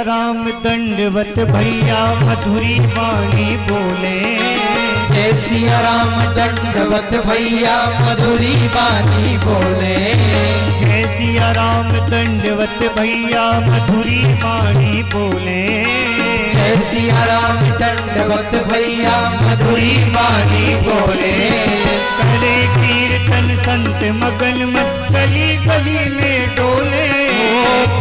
सिया राम दंडवत भैया मधुरी वाणी बोले। जय सिया राम दंडवत भैया मधुरी वाणी बोले। जय सिया राम दंडवत भैया मधुरी वाणी बोले। जय सिया राम दंडवत भैया मधुरी वाणी बोले। करे कीर्तन संत मगन मत गली गली में डोले।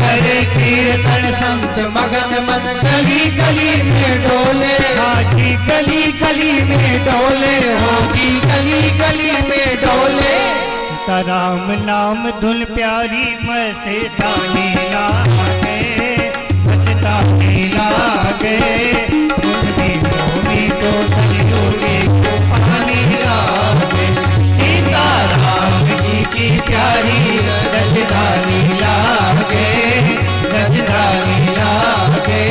करे कीर्तन संत मगन मत गली गली में डोले। हाजी गली गली में डोले। होगी गली गली में डोले। सीताराम नाम धुन प्यारी मस्तानी लागे। मस्तानी लागे। तो सरियों को पानी लागे। सीताराम जी की प्यारी रजधानी लागे। रजधानी लागे।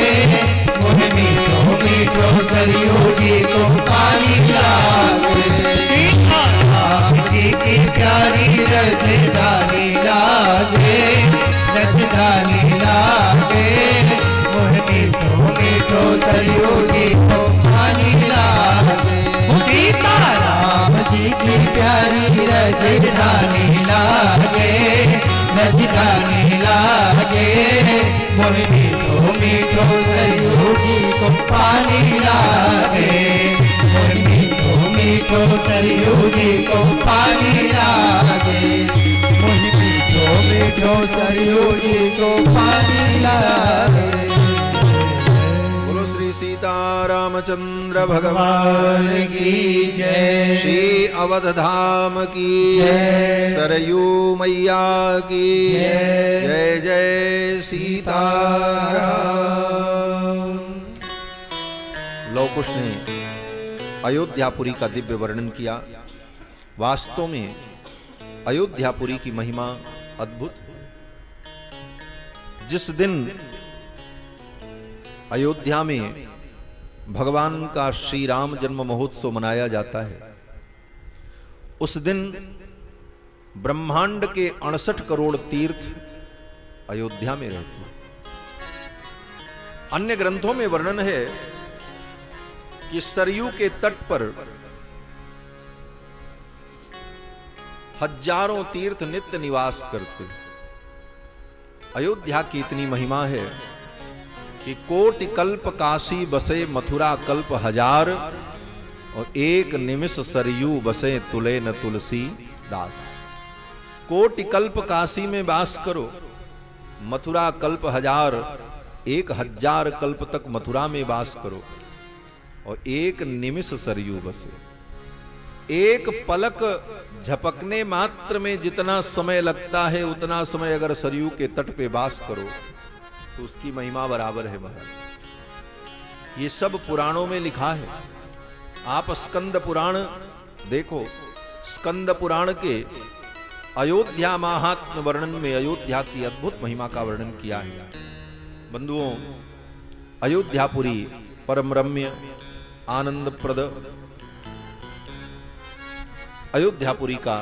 मीठो सरियों को पानी लागे। सीताराम जी की प्यारी रजधानी लागे। रजधानी लागे। मीठो सरियों को पानी लागे। सीताराम जी की प्यारी रजधानी लागे। रजधानी लागे। मीठो सरियों को पानी लागे। मीठो सरियों को पानी लागे। मीठो सरियों को पानी लागे। सीतारामचंद्र भगवान की जय। श्री अवध धाम की जय। सरयू मैया की जय। जय जय सीताराम। लौ कुश ने अयोध्यापुरी का दिव्य वर्णन किया। वास्तव में अयोध्यापुरी की महिमा अद्भुत। जिस दिन अयोध्या में भगवान का श्री राम जन्म महोत्सव मनाया जाता है, उस दिन ब्रह्मांड के 68 करोड़ तीर्थ अयोध्या में रहते हैं। अन्य ग्रंथों में वर्णन है कि सरयू के तट पर हजारों तीर्थ नित्य निवास करते। अयोध्या की इतनी महिमा है कि कोटि कल्प काशी बसे मथुरा कल्प हजार। और एक निमिष सरयू बसे तुले न तुलसी दास। कोटि कल्प काशी में वास करो, मथुरा कल्प हजार। 1000 कल्प तक मथुरा में वास करो और एक निमिष सरयू बसे। एक पलक झपकने मात्र में जितना समय लगता है, उतना समय अगर सरयू के तट पे वास करो तो उसकी महिमा बराबर है महाराज। ये सब पुराणों में लिखा है। आप स्कंद पुराण देखो। स्कंद पुराण के अयोध्या महात्म्य वर्णन में अयोध्या की अद्भुत महिमा का वर्णन किया है। बंधुओं, अयोध्यापुरी परम रम्य आनंदप्रद अयोध्यापुरी का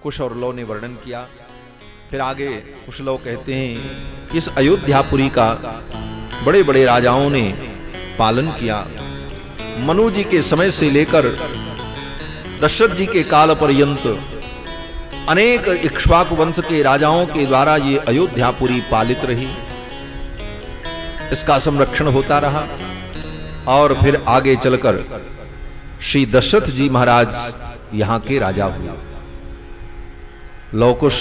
कुश और लौ ने वर्णन किया। फिर आगे कुश लौ कहते हैं कि इस अयोध्यापुरी का बड़े बड़े राजाओं ने पालन किया। मनु जी के समय से लेकर दशरथ जी के काल पर्यंत अनेक इक्ष्वाकु वंश के राजाओं के द्वारा ये अयोध्यापुरी पालित रही। इसका संरक्षण होता रहा और फिर आगे चलकर श्री दशरथ जी महाराज यहां के राजा हुए। लौ कुश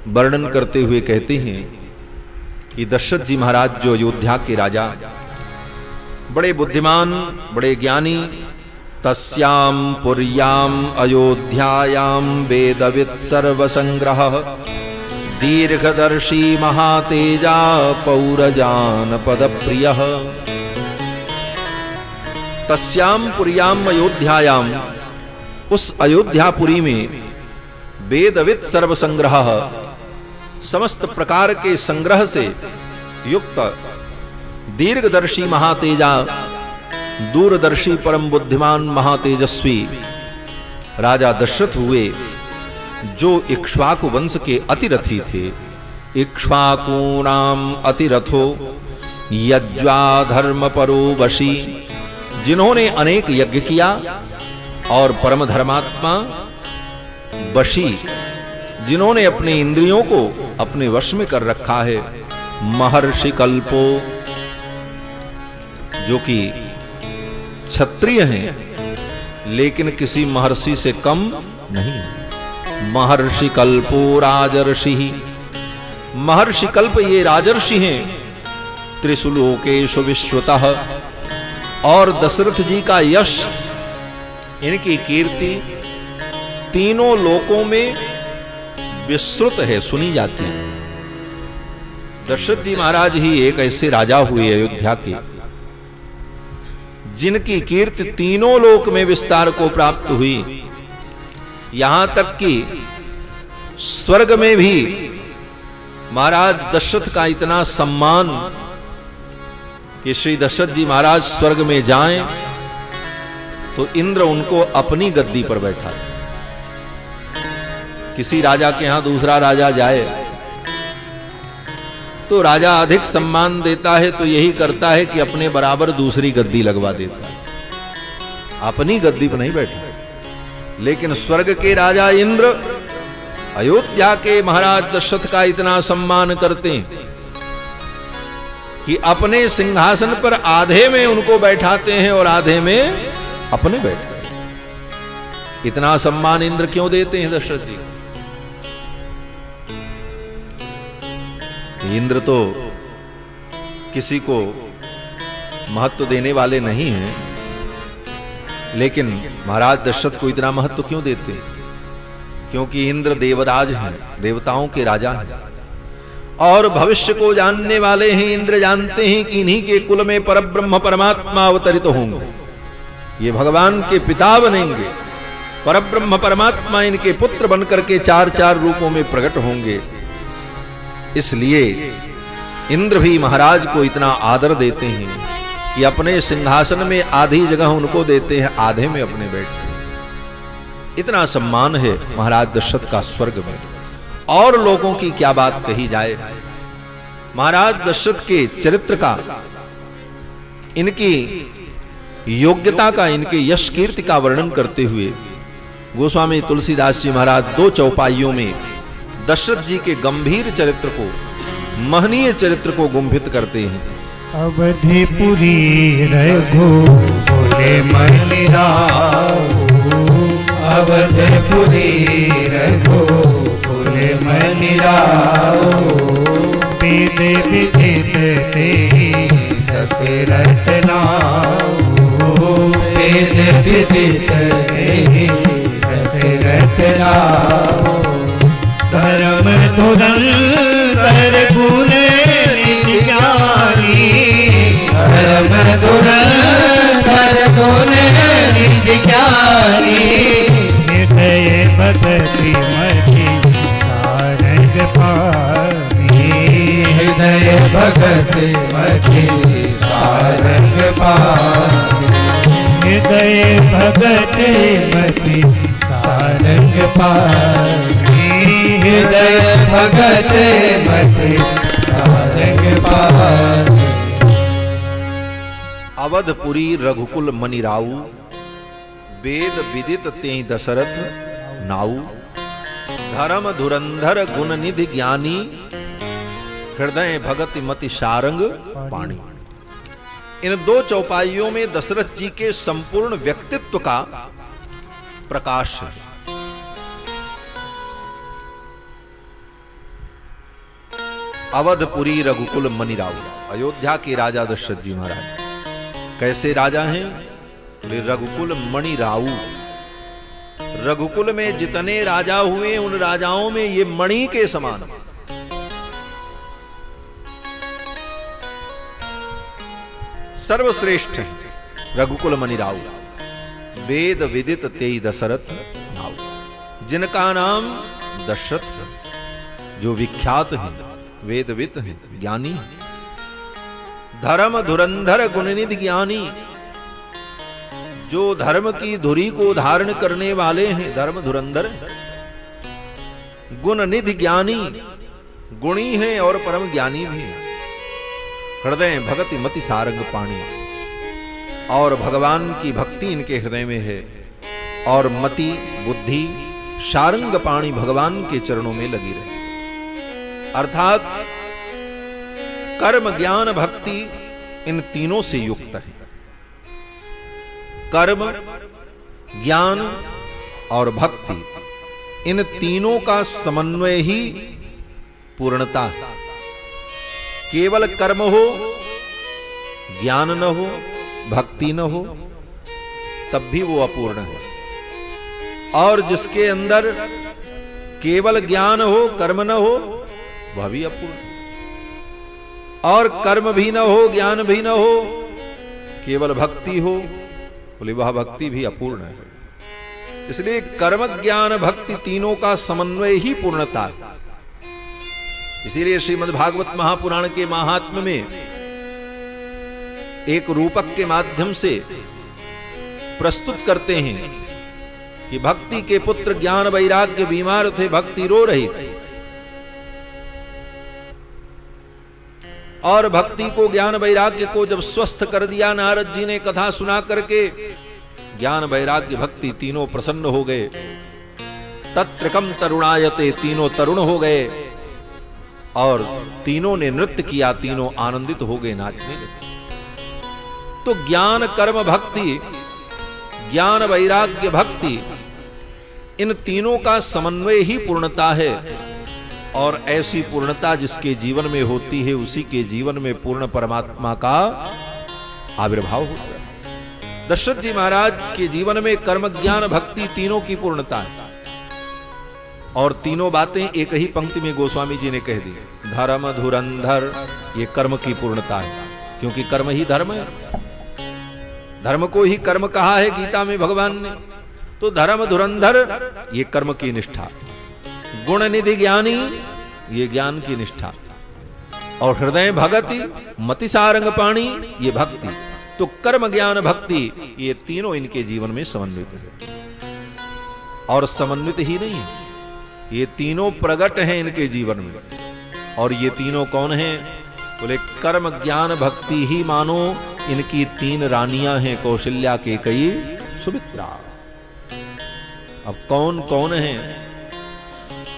वर्णन करते हुए कहते हैं कि दशरथ जी महाराज जो अयोध्या के राजा, बड़े बुद्धिमान, बड़े ज्ञानी। तस्याम पुर्याम अयोध्यायाम वेदवित् सर्वसंग्रह दीर्घदर्शी महातेजा पौरजान पदप्रियः। तस्याम पुर्याम अयोध्यायाम, उस अयोध्यापुरी में वेदवित् सर्वसंग्रह, समस्त प्रकार के संग्रह से युक्त, दीर्घदर्शी महातेजा, दूरदर्शी परम बुद्धिमान महातेजस्वी राजा दशरथ हुए, जो इक्ष्वाकु वंश के अतिरथी थे। इक्ष्वाकूणाम अतिरथो यज्वा धर्म परो वशी, जिन्होंने अनेक यज्ञ किया और परम धर्मात्मा वशी, जिन्होंने अपने इंद्रियों को अपने वश में कर रखा है। महर्षि कल्पो, जो कि क्षत्रिय हैं लेकिन किसी महर्षि से कम नहीं। महर्षि कल्पो राजर्षि, महर्षि कल्प ये राजर्षि हैं। त्रिषु लोकेषु विश्वतः, और दशरथ जी का यश, इनकी कीर्ति तीनों लोकों में विस्तृत है, सुनी जाती है। दशरथ जी महाराज ही एक ऐसे राजा हुए अयोध्या के, जिनकी कीर्ति तीनों लोक में विस्तार को प्राप्त हुई। यहां तक कि स्वर्ग में भी महाराज दशरथ का इतना सम्मान कि श्री दशरथ जी महाराज स्वर्ग में जाएं तो इंद्र उनको अपनी गद्दी पर बैठा। किसी राजा के यहां दूसरा राजा जाए तो राजा अधिक सम्मान देता है तो यही करता है कि अपने बराबर दूसरी गद्दी लगवा देता है, अपनी गद्दी पर नहीं बैठा। लेकिन स्वर्ग के राजा इंद्र अयोध्या के महाराज दशरथ का इतना सम्मान करते हैं कि अपने सिंहासन पर आधे में उनको बैठाते हैं और आधे में अपने बैठते हैं। इतना सम्मान इंद्र क्यों देते हैं दशरथ जी? इंद्र तो किसी को महत्व देने वाले नहीं हैं, लेकिन महाराज दशरथ को इतना महत्व क्यों देते हैं? क्योंकि इंद्र देवराज हैं, देवताओं के राजा हैं, और भविष्य को जानने वाले हैं। इंद्र जानते हैं कि इन्हीं के कुल में परब्रह्म परमात्मा अवतरित होंगे, ये भगवान के पिता बनेंगे। परब्रह्म परमात्मा इनके पुत्र बनकर के चार चार रूपों में प्रकट होंगे। इसलिए इंद्र भी महाराज को इतना आदर देते हैं कि अपने सिंहासन में आधी जगह उनको देते हैं, आधे में अपने बैठते हैं। इतना सम्मान है महाराज दशरथ का स्वर्ग में। और लोगों की क्या बात कही जाए। महाराज दशरथ के चरित्र का, इनकी योग्यता का, इनके यश कीर्ति का वर्णन करते हुए गोस्वामी तुलसीदास जी महाराज दो चौपाइयों में दशरथ जी के गंभीर चरित्र को, महनीय चरित्र को गुंभित करते हैं। अवधिपुरी रघुकुल मनिराऊ, अवधिपुरी रघुकुल मनिराऊ, वेद विदित तेहि दशरथ नाऊ, वेद विदित तेहि दशरथ नाऊ। धर्म धुरंधर गुण निधि ज्ञानी, धर्म धुरंधर गुण निधि ज्ञानी, हृदय भगति मति सारंग पानी, हृदय भगति मति सारंग पानी, हृदय भगति मति सारंग पानी, हृदय भगत मति सारंग पानी। अवधपुरी रघुकुल मनिराऊ, वेद विदित तेहि दशरथ नाऊ, धर्म धुरंधर गुण निधि ज्ञानी, हृदय भगति मति सारंग पाणी। इन दो चौपाइयों में दशरथ जी के संपूर्ण व्यक्तित्व का प्रकाश है। अवधपुरी रघुकुल मनिराऊ, अयोध्या के राजा दशरथ जी महाराज कैसे राजा हैं? रघुकुल मणिराऊ। रघुकुल में जितने राजा हुए उन राजाओं में ये मणि के समान, सर्वश्रेष्ठ है रघुकुल मनिराऊ। वेद विदित तेहि दशरथ नाऊ, जिनका नाम दशरथ, जो विख्यात है, वेदवित है, ज्ञानी है। धर्म धुरंधर गुणनिधि ज्ञानी, जो धर्म की धुरी को धारण करने वाले हैं, धर्म धुरंधर। गुण निधि ज्ञानी, गुणी हैं और परम ज्ञानी भी हैं। हृदय भगति मति सारंग पाणी, और भगवान की भक्ति इनके हृदय में है, और मति बुद्धि सारंग पाणी भगवान के चरणों में लगी रहे। अर्थात कर्म ज्ञान भक्ति इन तीनों से युक्त है। कर्म ज्ञान और भक्ति इन तीनों का समन्वय ही पूर्णता है। केवल कर्म हो, ज्ञान न हो, भक्ति न हो, तब भी वो अपूर्ण है। और जिसके अंदर केवल ज्ञान हो, कर्म न हो, वह भी अपूर्ण है। और कर्म भी न हो, ज्ञान भी न हो, केवल भक्ति हो, बोले वह भक्ति भी अपूर्ण है। इसलिए कर्म ज्ञान भक्ति तीनों का समन्वय ही पूर्णता है। इसीलिए श्रीमद् भागवत महापुराण के महात्म्य में एक रूपक के माध्यम से प्रस्तुत करते हैं कि भक्ति के पुत्र ज्ञान वैराग्य बीमार थे, भक्ति रो रही थी, और भक्ति को ज्ञान वैराग्य को जब स्वस्थ कर दिया नारद जी ने कथा सुना करके, ज्ञान वैराग्य भक्ति तीनों प्रसन्न हो गए। तत्रकम तरुणायते, तीनों तरुण हो गए, और तीनों ने नृत्य किया, तीनों आनंदित हो गए, नाचने लगे। तो ज्ञान कर्म भक्ति, ज्ञान वैराग्य भक्ति, इन तीनों का समन्वय ही पूर्णता है। और ऐसी पूर्णता जिसके जीवन में होती है, उसी के जीवन में पूर्ण परमात्मा का आविर्भाव होता है। दशरथ जी महाराज के जीवन में कर्म ज्ञान भक्ति तीनों की पूर्णता है। और तीनों बातें एक ही पंक्ति में गोस्वामी जी ने कह दी। धर्म धुरंधर, ये कर्म की पूर्णता है, क्योंकि कर्म ही धर्म है। धर्म को ही कर्म कहा है गीता में भगवान ने। तो धर्म धुरंधर, ये कर्म की निष्ठा। गुण निधि ज्ञानी, ये ज्ञान की निष्ठा। और हृदय भगति मति सारंग पाणी, ये भक्ति। तो कर्म ज्ञान भक्ति, ये तीनों इनके जीवन में समन्वित है। और समन्वित ही नहीं है, ये तीनों प्रकट हैं इनके जीवन में। और ये तीनों कौन हैं? बोले कर्म ज्ञान भक्ति ही मानो इनकी तीन रानियां हैं, कौशल्या, कैकेयी, सुमित्रा। अब कौन कौन हैं?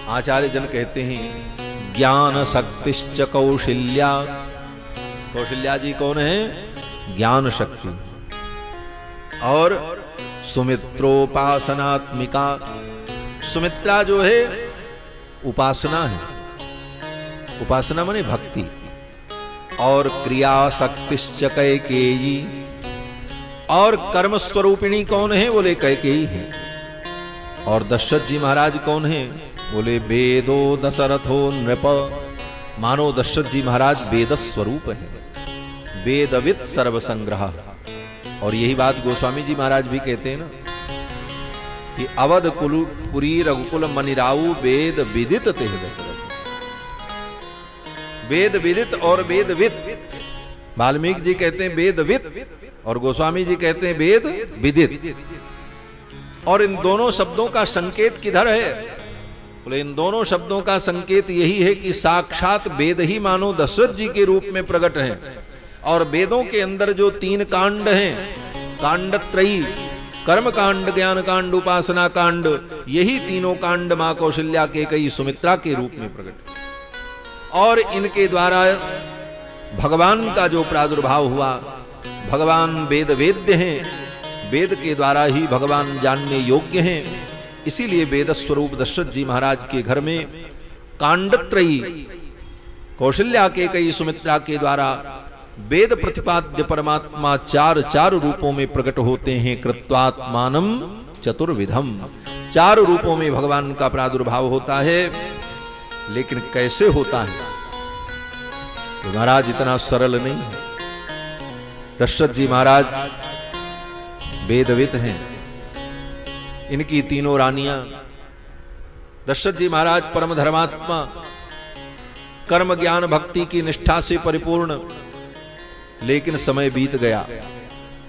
आचार्य जन कहते हैं ज्ञान शक्तिश्च कौशल्या। कौशल्या जी कौन है? ज्ञान शक्ति। और सुमित्रोपासनात्मिका, सुमित्रा जो है उपासना है, उपासना माने भक्ति। और क्रिया शक्तिश्च कैकेयी, और कर्म स्वरूपिणी कौन है? बोले कैकेयी है। और दशरथ जी महाराज कौन है? बोले वेदो दशरथो नृप। मानो दशरथ जी महाराज वेद स्वरूप है, वेदविद सर्वसंग्रह। और यही बात गोस्वामी जी महाराज भी कहते हैं ना कि अवध कुलपुरी रघुकुल मनिराऊ वेद विदित तेह दशरथ। वेद विदित और वेदविद। वाल्मीकि जी कहते हैं वेदविद, और गोस्वामी जी कहते हैं वेद विदित। और इन दोनों शब्दों का संकेत किधर है? बोले इन दोनों शब्दों का संकेत यही है कि साक्षात वेद ही मानो दशरथ जी के रूप में प्रकट हैं। और वेदों के अंदर जो तीन कांड हैं, कांडत्रयी, कर्म कांड, ज्ञान कांड, उपासना कांड, यही तीनों कांड मां कौशल्या कैकेयी सुमित्रा के रूप में प्रकट। और इनके द्वारा भगवान का जो प्रादुर्भाव हुआ, भगवान वेद वेद्य हैं, वेद के द्वारा ही भगवान जानने योग्य हैं। इसीलिए वेद स्वरूप दशरथ जी महाराज के घर में कांडत्रयी, कौशल्या कैकेयी सुमित्रा के द्वारा वेद प्रतिपाद्य परमात्मा चार चार रूपों में प्रकट होते हैं। कृत्वात्मानम चतुर्विधम, चार रूपों में भगवान का प्रादुर्भाव होता है। लेकिन कैसे होता है? तो महाराज इतना सरल नहीं है। दशरथ जी महाराज वेदविद हैं, इनकी तीनों रानियां। दशरथ जी महाराज परम धर्मात्मा, कर्म ज्ञान भक्ति की निष्ठा से परिपूर्ण। लेकिन समय बीत गया,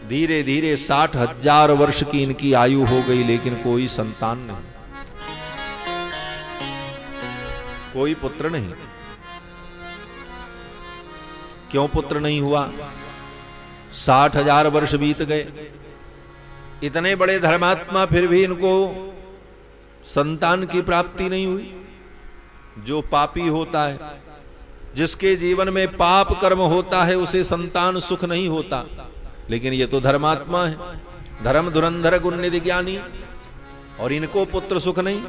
धीरे धीरे 60,000 वर्ष की इनकी आयु हो गई, लेकिन कोई संतान नहीं, कोई पुत्र नहीं। क्यों पुत्र नहीं हुआ? 60,000 वर्ष बीत गए, इतने बड़े धर्मात्मा, फिर भी इनको संतान की प्राप्ति नहीं हुई। जो पापी होता है, जिसके जीवन में पाप कर्म होता है, उसे संतान सुख नहीं होता। लेकिन ये तो धर्मात्मा है, धर्म धुरंधर गुण निधि ज्ञानी, और इनको पुत्र सुख नहीं,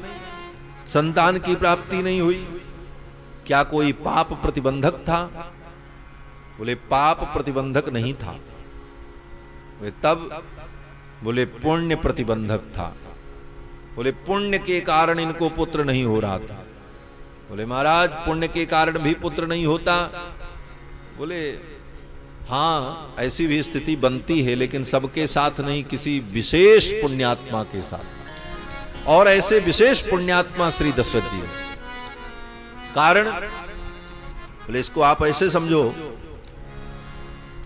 संतान की प्राप्ति नहीं हुई। क्या कोई पाप प्रतिबंधक था? बोले पाप प्रतिबंधक नहीं था, वे तब बोले पुण्य प्रतिबंधक था। बोले पुण्य के कारण इनको पुत्र नहीं हो रहा था। बोले महाराज पुण्य के कारण भी पुत्र नहीं होता? बोले हाँ, ऐसी भी स्थिति बनती है, लेकिन सबके साथ नहीं, किसी विशेष पुण्यात्मा के साथ। और ऐसे विशेष पुण्यात्मा श्री दशरथ जी। कारण बोले इसको आप ऐसे समझो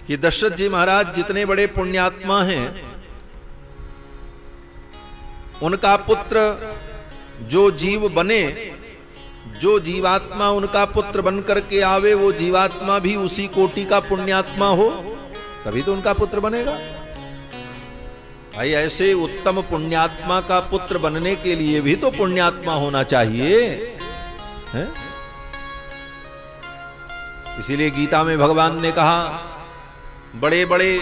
कि दशरथ जी महाराज जितने बड़े पुण्यात्मा हैं, उनका पुत्र जो जीव बने, जो जीवात्मा उनका पुत्र बन करके आवे, वो जीवात्मा भी उसी कोटि का पुण्यात्मा हो, तभी तो उनका पुत्र बनेगा। भाई ऐसे उत्तम पुण्यात्मा का पुत्र बनने के लिए भी तो पुण्यात्मा होना चाहिए, है? इसीलिए गीता में भगवान ने कहा, बड़े बड़े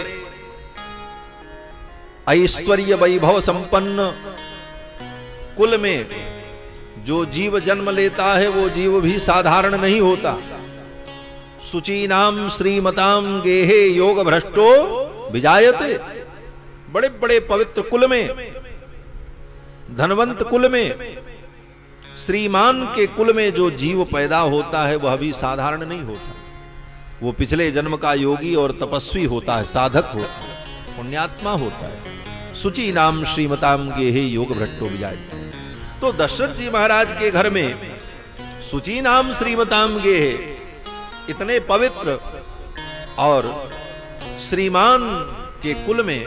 ऐश्वर्य वैभव संपन्न कुल में जो जीव जन्म लेता है, वो जीव भी साधारण नहीं होता। शुचीनाम श्रीमताम गेहे योग भ्रष्टो विजायते। बड़े बड़े पवित्र कुल में, धनवंत कुल में, श्रीमान के कुल में जो जीव पैदा होता है, वह भी साधारण नहीं होता। वो पिछले जन्म का योगी और तपस्वी होता है, साधक होता है, पुण्यात्मा होता है। शुचि नाम श्रीमताम गेहे योग भ्रष्टो विजायते। तो दशरथ जी महाराज के घर में शुचि नाम श्रीमताम गेहे, इतने पवित्र और श्रीमान के कुल में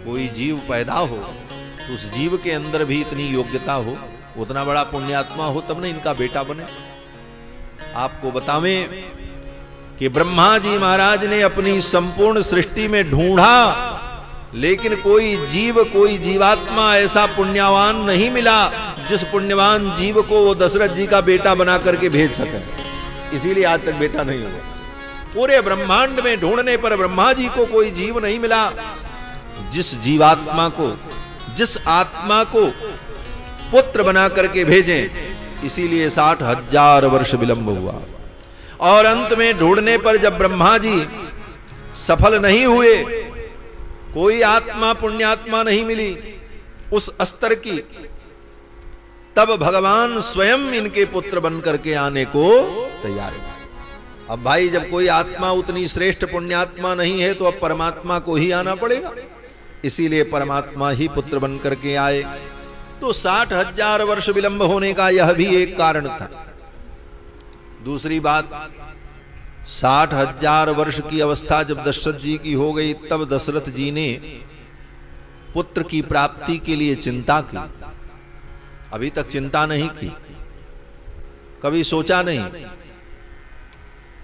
कोई जीव पैदा हो, तो उस जीव के अंदर भी इतनी योग्यता हो, उतना बड़ा पुण्यात्मा हो, तब न इनका बेटा बने। आपको बतावें कि ब्रह्मा जी महाराज ने अपनी संपूर्ण सृष्टि में ढूंढा, लेकिन कोई जीव, कोई जीवात्मा ऐसा पुण्यवान नहीं मिला जिस पुण्यवान जीव को वो दशरथ जी का बेटा बना करके भेज सके। इसीलिए आज तक बेटा नहीं हुआ। पूरे ब्रह्मांड में ढूंढने पर ब्रह्मा जी को कोई जीव नहीं मिला जिस जीवात्मा को, जिस आत्मा को पुत्र बना करके भेजें। इसीलिए 60,000 वर्ष विलंब हुआ। और अंत में ढूंढने पर जब ब्रह्मा जी सफल नहीं हुए, कोई आत्मा पुण्यात्मा नहीं मिली उस स्तर की, तब भगवान स्वयं इनके पुत्र बन करके आने को तैयार हुए। अब भाई जब कोई आत्मा उतनी श्रेष्ठ पुण्यात्मा नहीं है, तो अब परमात्मा को ही आना पड़ेगा। इसीलिए परमात्मा ही पुत्र बन करके आए। तो 60,000 वर्ष विलंब होने का यह भी एक कारण था। दूसरी बात, 60,000 वर्ष की अवस्था जब दशरथ जी की हो गई, तब दशरथ जी ने पुत्र की प्राप्ति के लिए चिंता की। अभी तक चिंता नहीं की, कभी सोचा नहीं।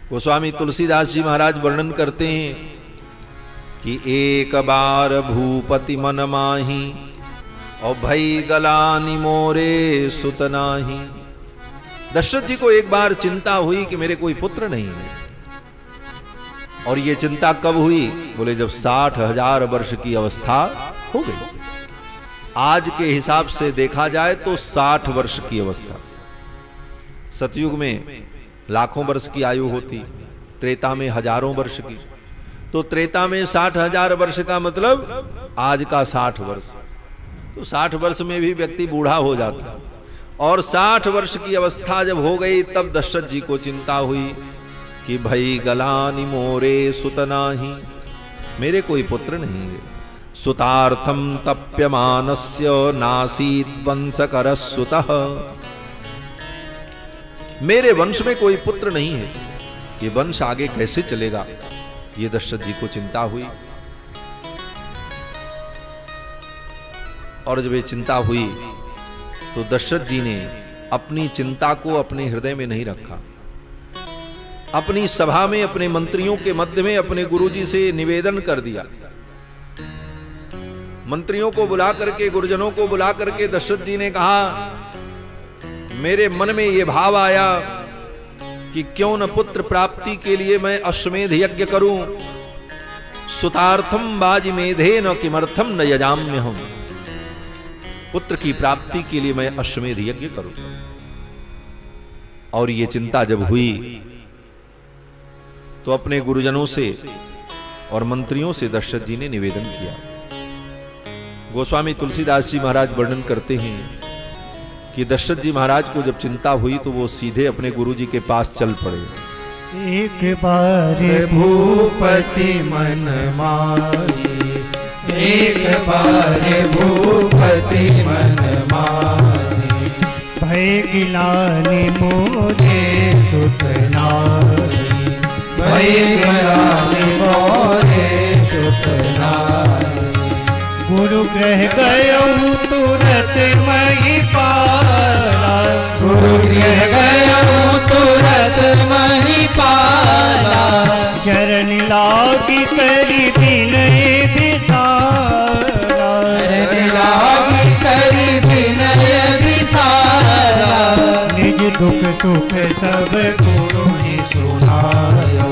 गोस्वामी तुलसीदास जी महाराज वर्णन करते हैं कि एक बार भूपति मन माही, और भई गलानि मोरे सुत नाही। दशरथ जी को एक बार चिंता हुई कि मेरे कोई पुत्र नहीं है। और ये चिंता कब हुई? बोले जब 60,000 वर्ष की अवस्था हो गई। आज के हिसाब से देखा जाए तो 60 वर्ष की अवस्था। सतयुग में लाखों वर्ष की आयु होती, त्रेता में हजारों वर्ष की। तो त्रेता में 60,000 वर्ष का मतलब आज का 60 वर्ष। तो 60 वर्ष में भी व्यक्ति बूढ़ा हो जाता। और 60 वर्ष की अवस्था जब हो गई, तब दशरथ जी को चिंता हुई कि भई गलानि मोरे सुत नाही, मेरे कोई पुत्र नहीं है। सुतार्थम तप्यमानस्य नासीत वंशकर सुतः, मेरे वंश में कोई पुत्र नहीं है, ये वंश आगे कैसे चलेगा? ये दशरथ जी को चिंता हुई। और जब ये चिंता हुई तो दशरथ जी ने अपनी चिंता को अपने हृदय में नहीं रखा। अपनी सभा में अपने मंत्रियों के मध्य में अपने गुरुजी से निवेदन कर दिया। मंत्रियों को बुला करके, गुरुजनों को बुला करके दशरथ जी ने कहा, मेरे मन में यह भाव आया कि क्यों न पुत्र प्राप्ति के लिए मैं अश्वमेध यज्ञ करूं। सुतार्थम वाजिमेधेन किमर्थम न यजाम्यहम्। पुत्र की प्राप्ति के लिए मैं अश्वमेध यज्ञ करूं। और ये चिंता जब हुई तो अपने गुरुजनों से और मंत्रियों से दशरथ जी ने निवेदन किया। गोस्वामी तुलसीदास जी महाराज वर्णन करते हैं कि दशरथ जी महाराज को जब चिंता हुई तो वो सीधे अपने गुरु जी के पास चल पड़े। एक बार भूपति मन माही, एक बार भूपति मन माही, भय गिलानि मोरे सुत नारी, भय गिलानि मोरे सुत नारी। गुरु ग्रह गयऊ तुरत महिपाला, गुरु ग्रह गयऊ तुरत महिपाला। चरण लागी करी विनय विसारा, चरण लागी करी विनय विसारा। निज दुख सुख सब गुरु ने सुनायो,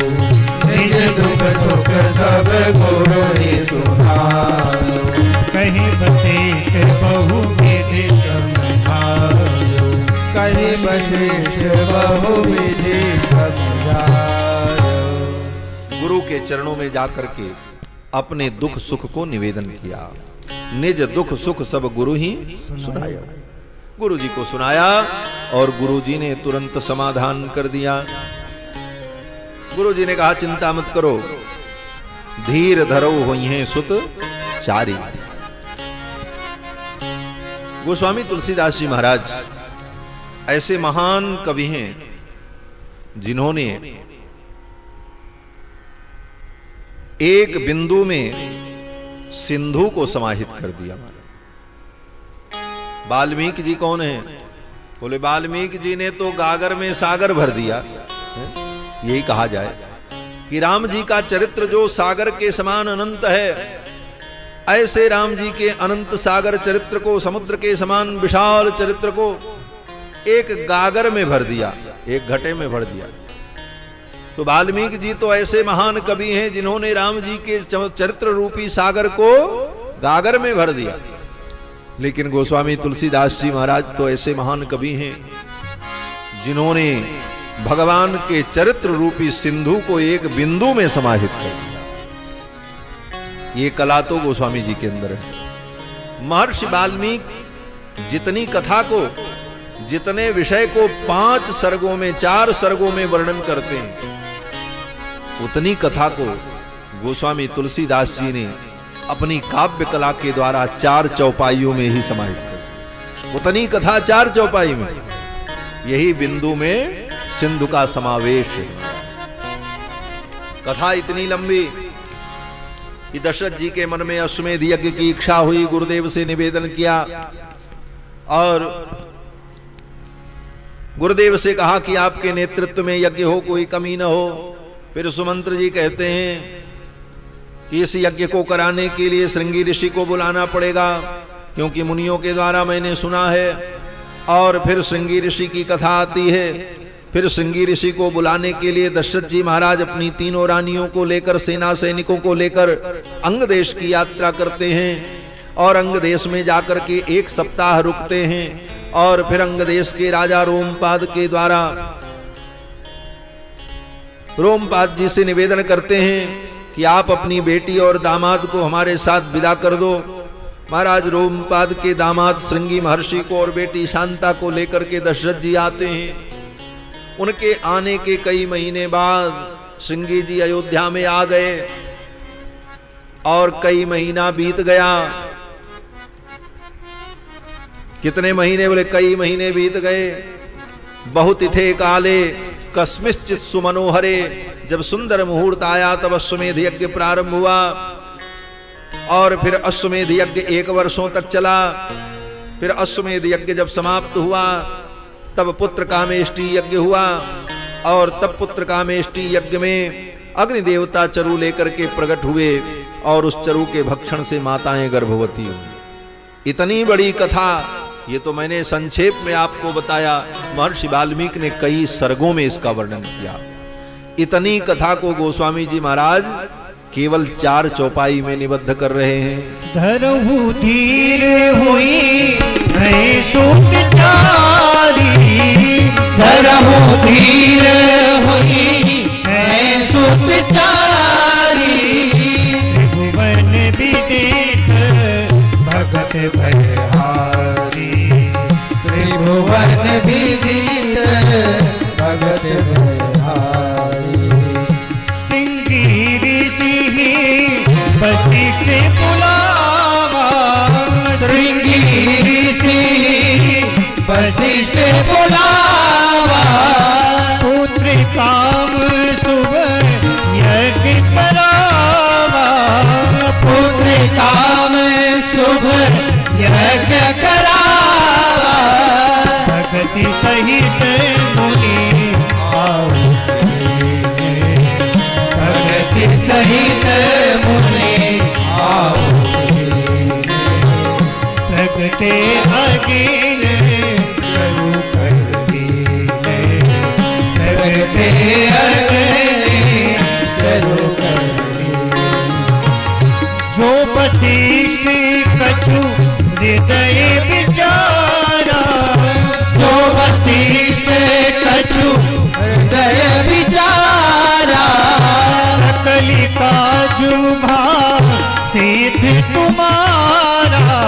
निज दुख सुख सब गुरु ने सुनायो। कहीं वशिष्ठ बहुविधि समझायो, कहीं वशिष्ठ बहुविधि समझायो। गुरु के चरणों में जाकर के अपने दुख सुख को निवेदन किया। निज दुख सुख सब गुरु ही सुनाया। गुरु जी को सुनाया और गुरु जी ने तुरंत समाधान कर दिया। गुरु जी ने कहा, चिंता मत करो, धीर धरो हुई हैं सुत चारी। गोस्वामी तुलसीदास जी महाराज ऐसे महान कवि हैं जिन्होंने एक बिंदु में सिंधु को समाहित कर दिया। वाल्मीकि जी कौन है? बोले वाल्मीकि जी ने तो गागर में सागर भर दिया। यही कहा जाए कि राम जी का चरित्र जो सागर के समान अनंत है, ऐसे राम जी के अनंत सागर चरित्र को, समुद्र के समान विशाल चरित्र को एक गागर में भर दिया, एक घटे में भर दिया। तो वाल्मीकि जी तो ऐसे महान कवि हैं जिन्होंने राम जी के चरित्र रूपी सागर को गागर में भर दिया। लेकिन गोस्वामी तुलसीदास जी महाराज तो ऐसे महान कवि हैं जिन्होंने भगवान के चरित्र रूपी सिंधु को एक बिंदु में समाहित कर दिया। ये कला तो गोस्वामी जी के अंदर है। महर्षि वाल्मीकि जितनी कथा को, जितने विषय को 5 सर्गों में, 4 सर्गों में वर्णन करते हैं, उतनी कथा को गोस्वामी तुलसीदास जी ने अपनी काव्य कला के द्वारा 4 चौपाइयों में ही समाहित कर। उतनी कथा 4 चौपाई में, यही बिंदु में सिंधु का समावेश है। कथा इतनी लंबी कि दशरथ जी के मन में अश्वमेध यज्ञ की इच्छा हुई। गुरुदेव से निवेदन किया और गुरुदेव से कहा कि आपके नेतृत्व में यज्ञ हो, कोई कमी न हो। फिर सुमंत्र जी कहते हैं कि इस यज्ञ को कराने के लिए श्रृंगी ऋषि को बुलाना पड़ेगा, क्योंकि मुनियों के द्वारा मैंने सुना है। और फिर श्रृंगी ऋषि की कथा आती है। फिर श्रृंगी ऋषि को बुलाने के लिए दशरथ जी महाराज अपनी 3 रानियों को लेकर, सेना सैनिकों को लेकर अंग देश की यात्रा करते हैं। और अंग देश में जाकर के 1 सप्ताह रुकते हैं। और फिर अंग देश के राजा रोमपाद के द्वारा रोमपाद जी से निवेदन करते हैं कि आप अपनी बेटी और दामाद को हमारे साथ विदा कर दो। महाराज रोमपाद के दामाद श्रृंगी महर्षि को और बेटी शांता को लेकर के दशरथ जी आते हैं। उनके आने के कई महीने बाद श्रृंगी जी अयोध्या में आ गए और कई महीना बीत गया। कितने महीने? बोले कई महीने बीत गए। बहुत थे काले कस्मिश्चित सुमनोहरे। जब सुंदर मुहूर्त आया तब अश्वमेध यज्ञ प्रारंभ हुआ। और फिर अश्वमेध यज्ञ 1 वर्षों तक चला। फिर अश्वमेध यज्ञ जब समाप्त हुआ तब पुत्र कामेष्टि यज्ञ हुआ। और तब पुत्र कामेष्टि यज्ञ में अग्नि देवता चरु लेकर के प्रकट हुए और उस चरु के भक्षण से माताएं गर्भवती हुई। इतनी बड़ी कथा ये तो मैंने संक्षेप में आपको बताया, महर्षि वाल्मीकि ने कई सर्गों में इसका वर्णन किया। इतनी कथा को गोस्वामी जी महाराज केवल 4 चौपाई में निबद्ध कर रहे हैं। धरहु धीर हुई है सुत चारी, धरहु धीर हुई है सुत चारी, त्रिभुवन विदित भगत भयहारी, त्रिभुवन विदित भगत भयहारी। श्रृंगी ऋषि वशिष्ठ बुलावा, श्रृंगी ऋषि वशिष्ठ बुलावा, पुत्र काम शुभ यज्ञ करावा, पुत्र काम शुभ यज्ञ करावा, भक्ति सहित मुनि आओ, भक्ति सहित मुनि आओ, प्रगटे अगिन करू कर दीने, प्रगटे अगिन करू कर दीने। जो वशिष्ठ कछु हृदय विचारा, जो वशिष्ठ कछु हृदय विचारा, सकली काजु भाव सिद्ध तुम्हारा,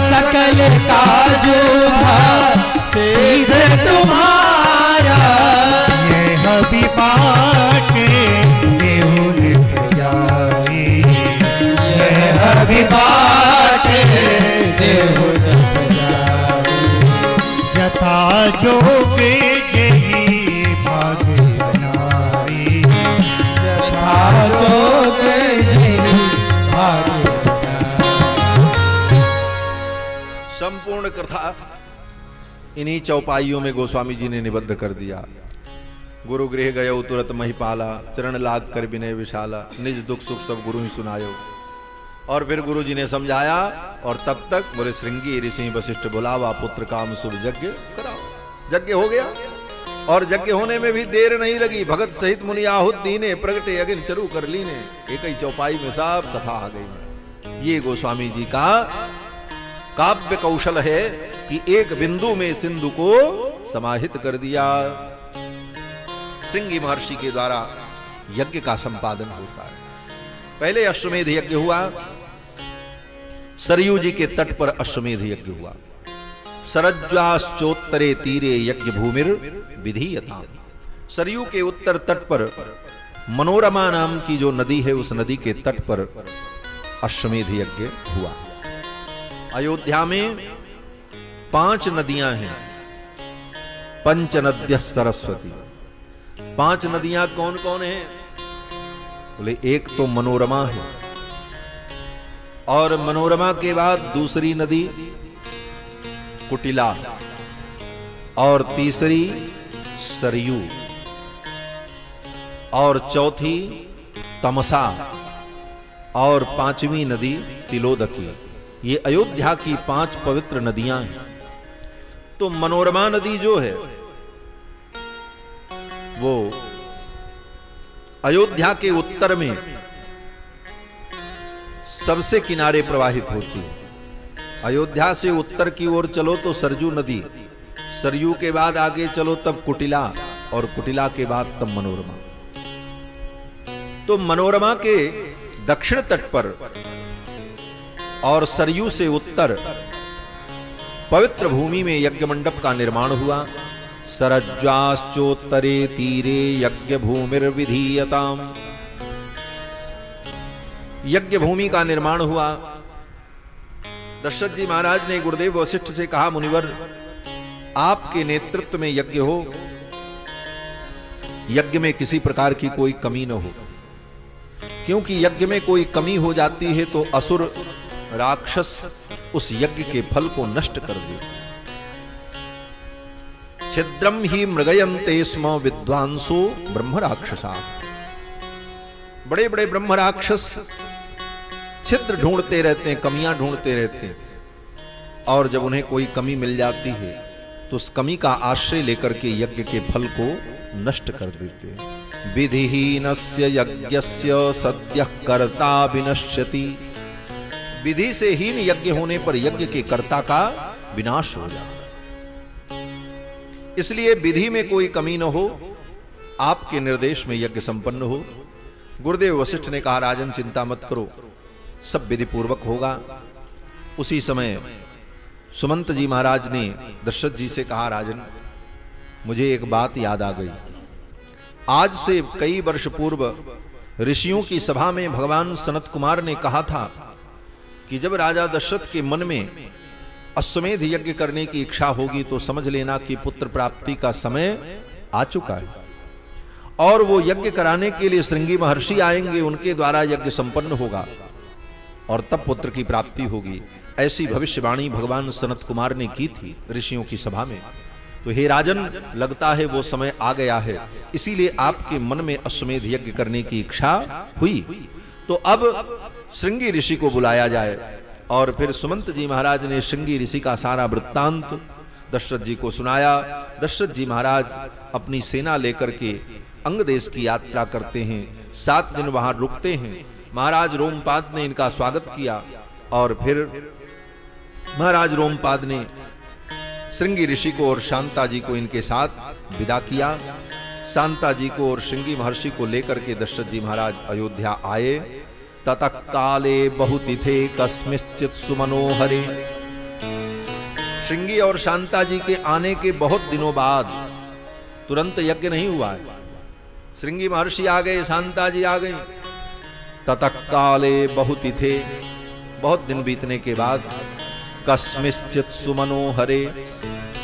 सकल काजु भाव सिद्ध तुम्हारा, यह भी बाटे देहु नित जाई, यह भी बाटे देहु नित जाई, यथा जोग जही भाग बनाई, यथा जोग जही भाग बनाई। संपूर्ण कथा इन्हीं चौपाइयों में गोस्वामी जी ने निबद्ध कर दिया। गुरु गृह गयो तुरत महिपाला, चरण लाग कर विनय विशाला, निज दुख सुख सब गुरु ही सुनायो। और फिर गुरु जी ने समझाया और तब तक बोले श्रृंगी ऋषि वशिष्ठ बुलावा, पुत्र काम शुभ यज्ञ कराओ। यज्ञ हो गया और यज्ञ होने में भी देर नहीं लगी। भगत सहित मुनि आहुत दीने, प्रगटे अगिन चरु कर लीने। एक ही चौपाई में सब कथा आ गई। ये गोस्वामी जी का काव्य कौशल है कि एक बिंदु में सिंधु को समाहित कर दिया। श्रृंगी महर्षि के द्वारा यज्ञ का संपादन होता है। पहले अश्वमेध यज्ञ हुआ, सरयू जी के तट पर अश्वमेध यज्ञ हुआ। सरज्वाश्चोत्तरे तीरे यज्ञ भूमिर विधीयताम। सरयू के उत्तर तट पर मनोरमा नाम की जो नदी है, उस नदी के तट पर अश्वमेध यज्ञ हुआ। अयोध्या में 5 नदियां हैं। पंचनद्य सरस्वती। 5 नदियां कौन कौन हैं? बोले एक तो मनोरमा है, और मनोरमा के बाद दूसरी नदी कुटिला, और तीसरी सरयू, और चौथी तमसा, और 5वीं नदी तिलोदकी। ये अयोध्या की 5 पवित्र नदियां हैं। तो मनोरमा नदी जो है वो अयोध्या के उत्तर में सबसे किनारे प्रवाहित होती है। अयोध्या से उत्तर की ओर चलो तो सरजू नदी, सरयू के बाद आगे चलो तब कुटिला, और कुटिला के बाद तब मनोरमा। तो मनोरमा के दक्षिण तट पर और सरयू से उत्तर पवित्र भूमि में यज्ञ मंडप का निर्माण हुआ। सरज्वाश्चोत्तरे तीरे यज्ञ भूमिर विधीयताम। यज्ञ भूमि का निर्माण हुआ। दशरथ जी महाराज ने गुरुदेव वशिष्ठ से कहा, मुनिवर आपके नेतृत्व में यज्ञ हो, यज्ञ में किसी प्रकार की कोई कमी न हो, क्योंकि यज्ञ में कोई कमी हो जाती है तो असुर राक्षस उस यज्ञ के फल को नष्ट कर दे। छिद्रम ही मृगयन्ते स्म विद्वांसो ब्रह्म राक्षसा। बड़े बड़े ब्रह्म राक्षस छिद्र ढूंढते रहते हैं, कमियां ढूंढते रहते हैं, और जब उन्हें कोई कमी मिल जाती है तो उस कमी का आश्रय लेकर के यज्ञ के फल को नष्ट कर देते हैं। विधिहीनस्य यज्ञस्य सद्यः कर्ता विनश्यति। विधि से हीन यज्ञ होने पर यज्ञ के कर्ता का विनाश हो जाता है। इसलिए विधि में कोई कमी न हो, आपके निर्देश में यज्ञ संपन्न हो। गुरुदेव वशिष्ठ ने कहा, राजन चिंता मत करो, सब विधि पूर्वक होगा। उसी समय सुमंत जी महाराज ने दशरथ जी से कहा, राजन मुझे एक बात याद आ गई। आज से कई वर्ष पूर्व ऋषियों की सभा में भगवान सनत कुमार ने कहा था कि जब राजा दशरथ के मन में अश्वमेध यज्ञ करने की इच्छा होगी तो समझ लेना कि पुत्र प्राप्ति का समय आ चुका है, और वो यज्ञ कराने के लिए श्रृंगी महर्षि आएंगे, उनके द्वारा यज्ञ संपन्न होगा और तब पुत्र की प्राप्ति होगी। ऐसी भविष्यवाणी भगवान सनत कुमार ने की थी ऋषियों की सभा में। तो हे राजन, लगता है वो समय आ गया है, इसीलिए आपके मन में अश्वमेध यज्ञ करने की इच्छा हुई। तो अब श्रृंगी ऋषि को बुलाया जाए। और फिर सुमंत जी महाराज ने श्रृंगी ऋषि का सारा वृत्तांत दशरथ जी को सुनाया। दशरथ जी महाराज अपनी सेना लेकर के अंग देश की यात्रा करते हैं, 7 दिन वहां रुकते हैं। महाराज रोमपाद ने इनका स्वागत किया और फिर महाराज रोमपाद ने श्रृंगी ऋषि को और शांता जी को इनके साथ विदा किया। शांता जी को और श्रृंगी महर्षि को लेकर के दशरथ जी महाराज अयोध्या आए। ततः काले बहुतिथे कस्मिश्चित् सुमनोहरे। श्रृंगी और शांता जी के आने के बहुत दिनों बाद तुरंत यज्ञ नहीं हुआ है। श्रृंगी महर्षि आ गए, शांता जी आ गई। ततः काले बहुतिथे, बहुत दिन बीतने के बाद, कस्मिश्चित् सुमनोहरे,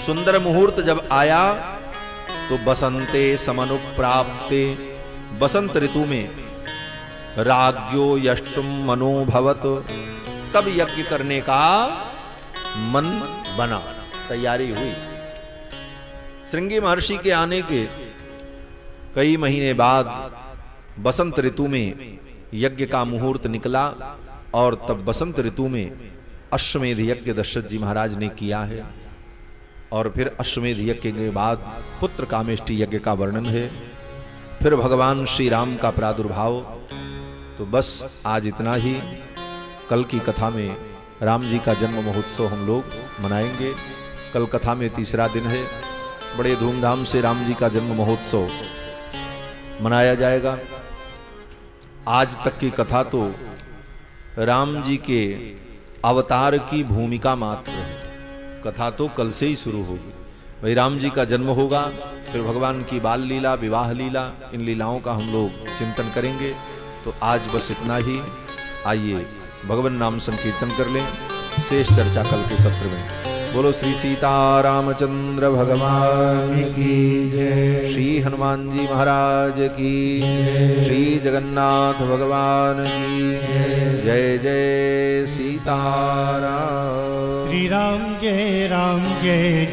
सुंदर मुहूर्त जब आया तो बसंते समनुप्राप्ते, बसंत ऋतु में राज्ञो यष्टुम मनोभवत, तब यज्ञ करने का मन बना, तैयारी हुई। श्रृंगी महर्षि के आने के कई महीने बाद बसंत ऋतु में यज्ञ का मुहूर्त निकला और तब बसंत ऋतु में अश्वमेध यज्ञ दशरथ जी महाराज ने किया है। और फिर अश्वमेध यज्ञ के बाद पुत्र कामेष्टि यज्ञ का वर्णन है। फिर भगवान श्री राम का प्रादुर्भाव। तो बस आज इतना ही। कल की कथा में राम जी का जन्म महोत्सव हम लोग मनाएंगे। कल कथा में तीसरा दिन है। बड़े धूमधाम से राम जी का जन्म महोत्सव मनाया जाएगा। आज तक की कथा तो राम जी के अवतार की भूमिका मात्र है। कथा तो कल से ही शुरू होगी। भाई राम जी का जन्म होगा, फिर भगवान की बाल लीला, विवाह लीला, इन लीलाओं का हम लोग चिंतन करेंगे। तो आज बस इतना ही। आइए भगवान नाम संकीर्तन कर लें, शेष चर्चा कल के सत्र में। बोलो श्री सीतारामचंद्र भगवान की जय, श्री हनुमान जी महाराज की जय, श्री जगन्नाथ भगवान की जय। जय जय सीताराम। श्री राम जय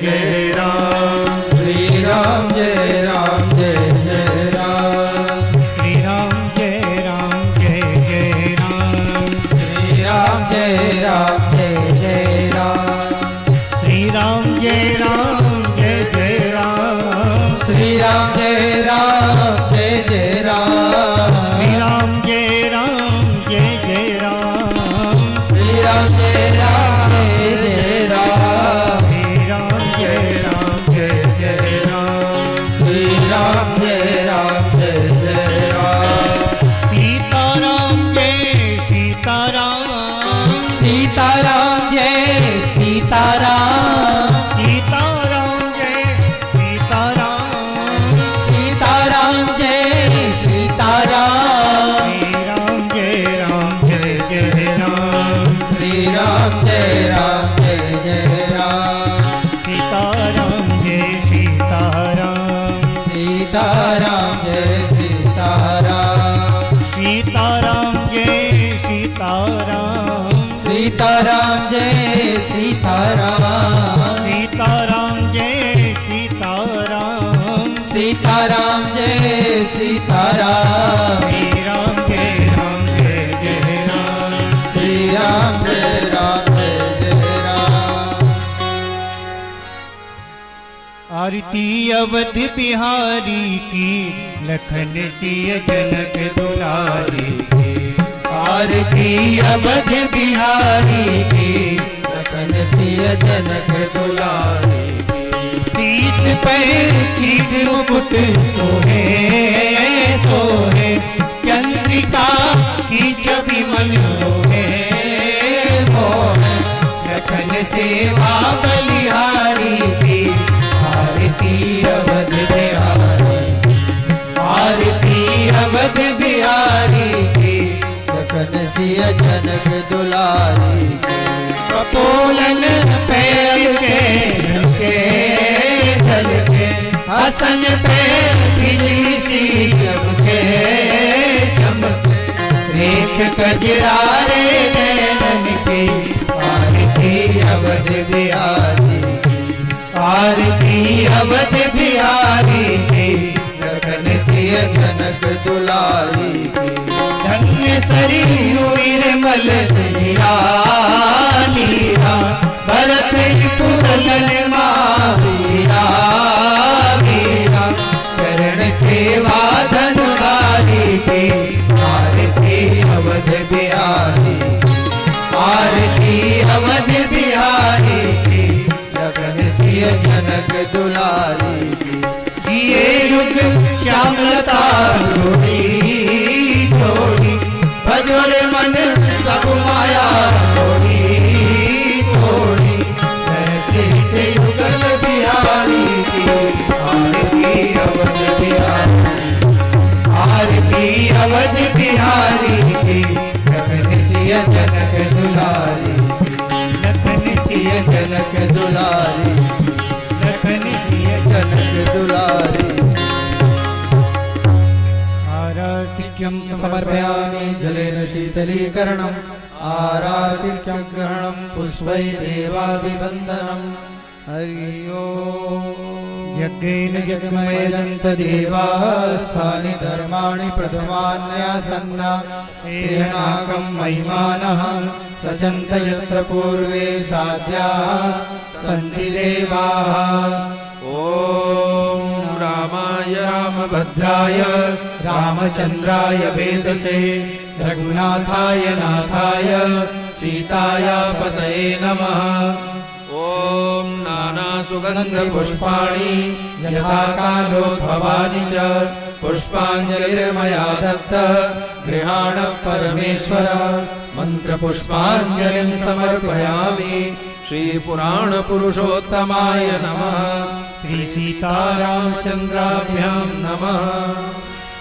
जय राम, श्री राम जय जय राम, श्री राम जय जय राम, श्री राम जय जय राम, श्री राम जय जय राम, श्री राम जय जय राम, श्री राम जय जय राम, श्री राम जय जय राम, श्री राम जय जय राम, श्री राम जय जय राम। सीताराम जय सीताराम, सीताराम जय सीताराम, सीताराम जय सीताराम, सीताराम जय सीताराम, श्री राम जय जय राम, सीताराम जय सीताराम, सीताराम जय सीताराम, सीताराम जय सीताराम, सीताराम जय सीताराम, सीताराम जय सीताराम। राम श्री राम जय जय राम। श्री राम जय राम जय राम। आरती अवध बिहारी की लखन सिय जनक दुलारी की। आरती अवध बिहारी की लखन सिय जनक दुलारी की। शीस पर कीट मुकुट सोहे सोहे चंद्रिका की छवि मन मोहे मोहे। लखन सेवा बलिहारी की आरती अवध बिहारी। आरती अवध बिहारी की लखन सिय जनक दुलारी की। कपोलन पैर के झलके हसन पे बिजली सी चमके चमके। रेख कजरारे नैनन की आरती अवध बिहारी। आरती अवध बिहारी की लखन सिय जनक दुलारी की। धन्य सरयू निर्मल नीरा नीरा भरत पुरल मीरा मीरा। चरण सेवा धनुधारी की आरती अवध बिहारी। आरती अवध बिहारी की लखन सिय जनक दुलारी की। जिए युग श्यामलता जोड़ी जोड़ी भजोरे मन सब माया थोड़ी थोड़ी। जैसे युगल बिहारी की आरती अवध बिहारी। आरती अवध बिहारी की लखन सिय जनक दुलारी की। लखन सिय जनक दुलारी की। लखन सिय जनक दुलारी। आराधिक्यं समर्पयामि जलेन शीतलीकरणम्। आराधिक्यं ग्रहणं पुष्पै देवाभिवन्दनम्। हरि ओम्। यज्ञेन यज्ञमयजन्त देवास्थानि धर्माणि प्रथमान्यासन्ना। तेनाकं महिमानः सचन्त यत्र पूर्वे साध्याः सन्ति देवाः। ओम रामाय रामभद्राय रामचन्द्राय वेदसे रघुनाथाय नाथाय सीताया पतये नमः। ओम नाना सुगंध पुष्पाणि यथा कालोद्भवानि च पुष्पाञ्जलिर्मया दत्त गृहाण परमेश्वर। मन्त्रपुष्पाञ्जलिं समर्पयामि श्री पुराण पुरुषोत्तमाय नमः। श्री सीतारामचंद्राभ्यां नमः।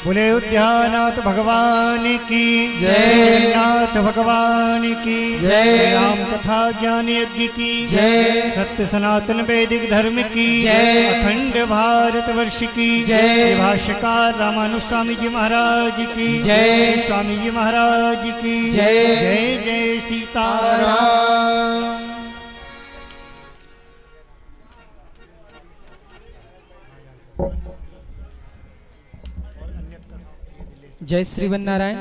बोले उद्यानाथ भगवान की जय। नाथ भगवान की जय। राम कथा ज्ञान यज्ञ की जय। सत्य सनातन वैदिक धर्म की जय। अखंड भारत वर्ष की जय। भाष्यकार रामानुज स्वामी जी महाराज की जय। स्वामी जी महाराज की जय। जय जय सीताराम। राम। जय श्रीवन्नारायण।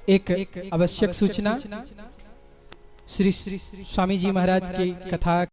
एक आवश्यक सूचना, श्री स्वामी जी महाराज की कथा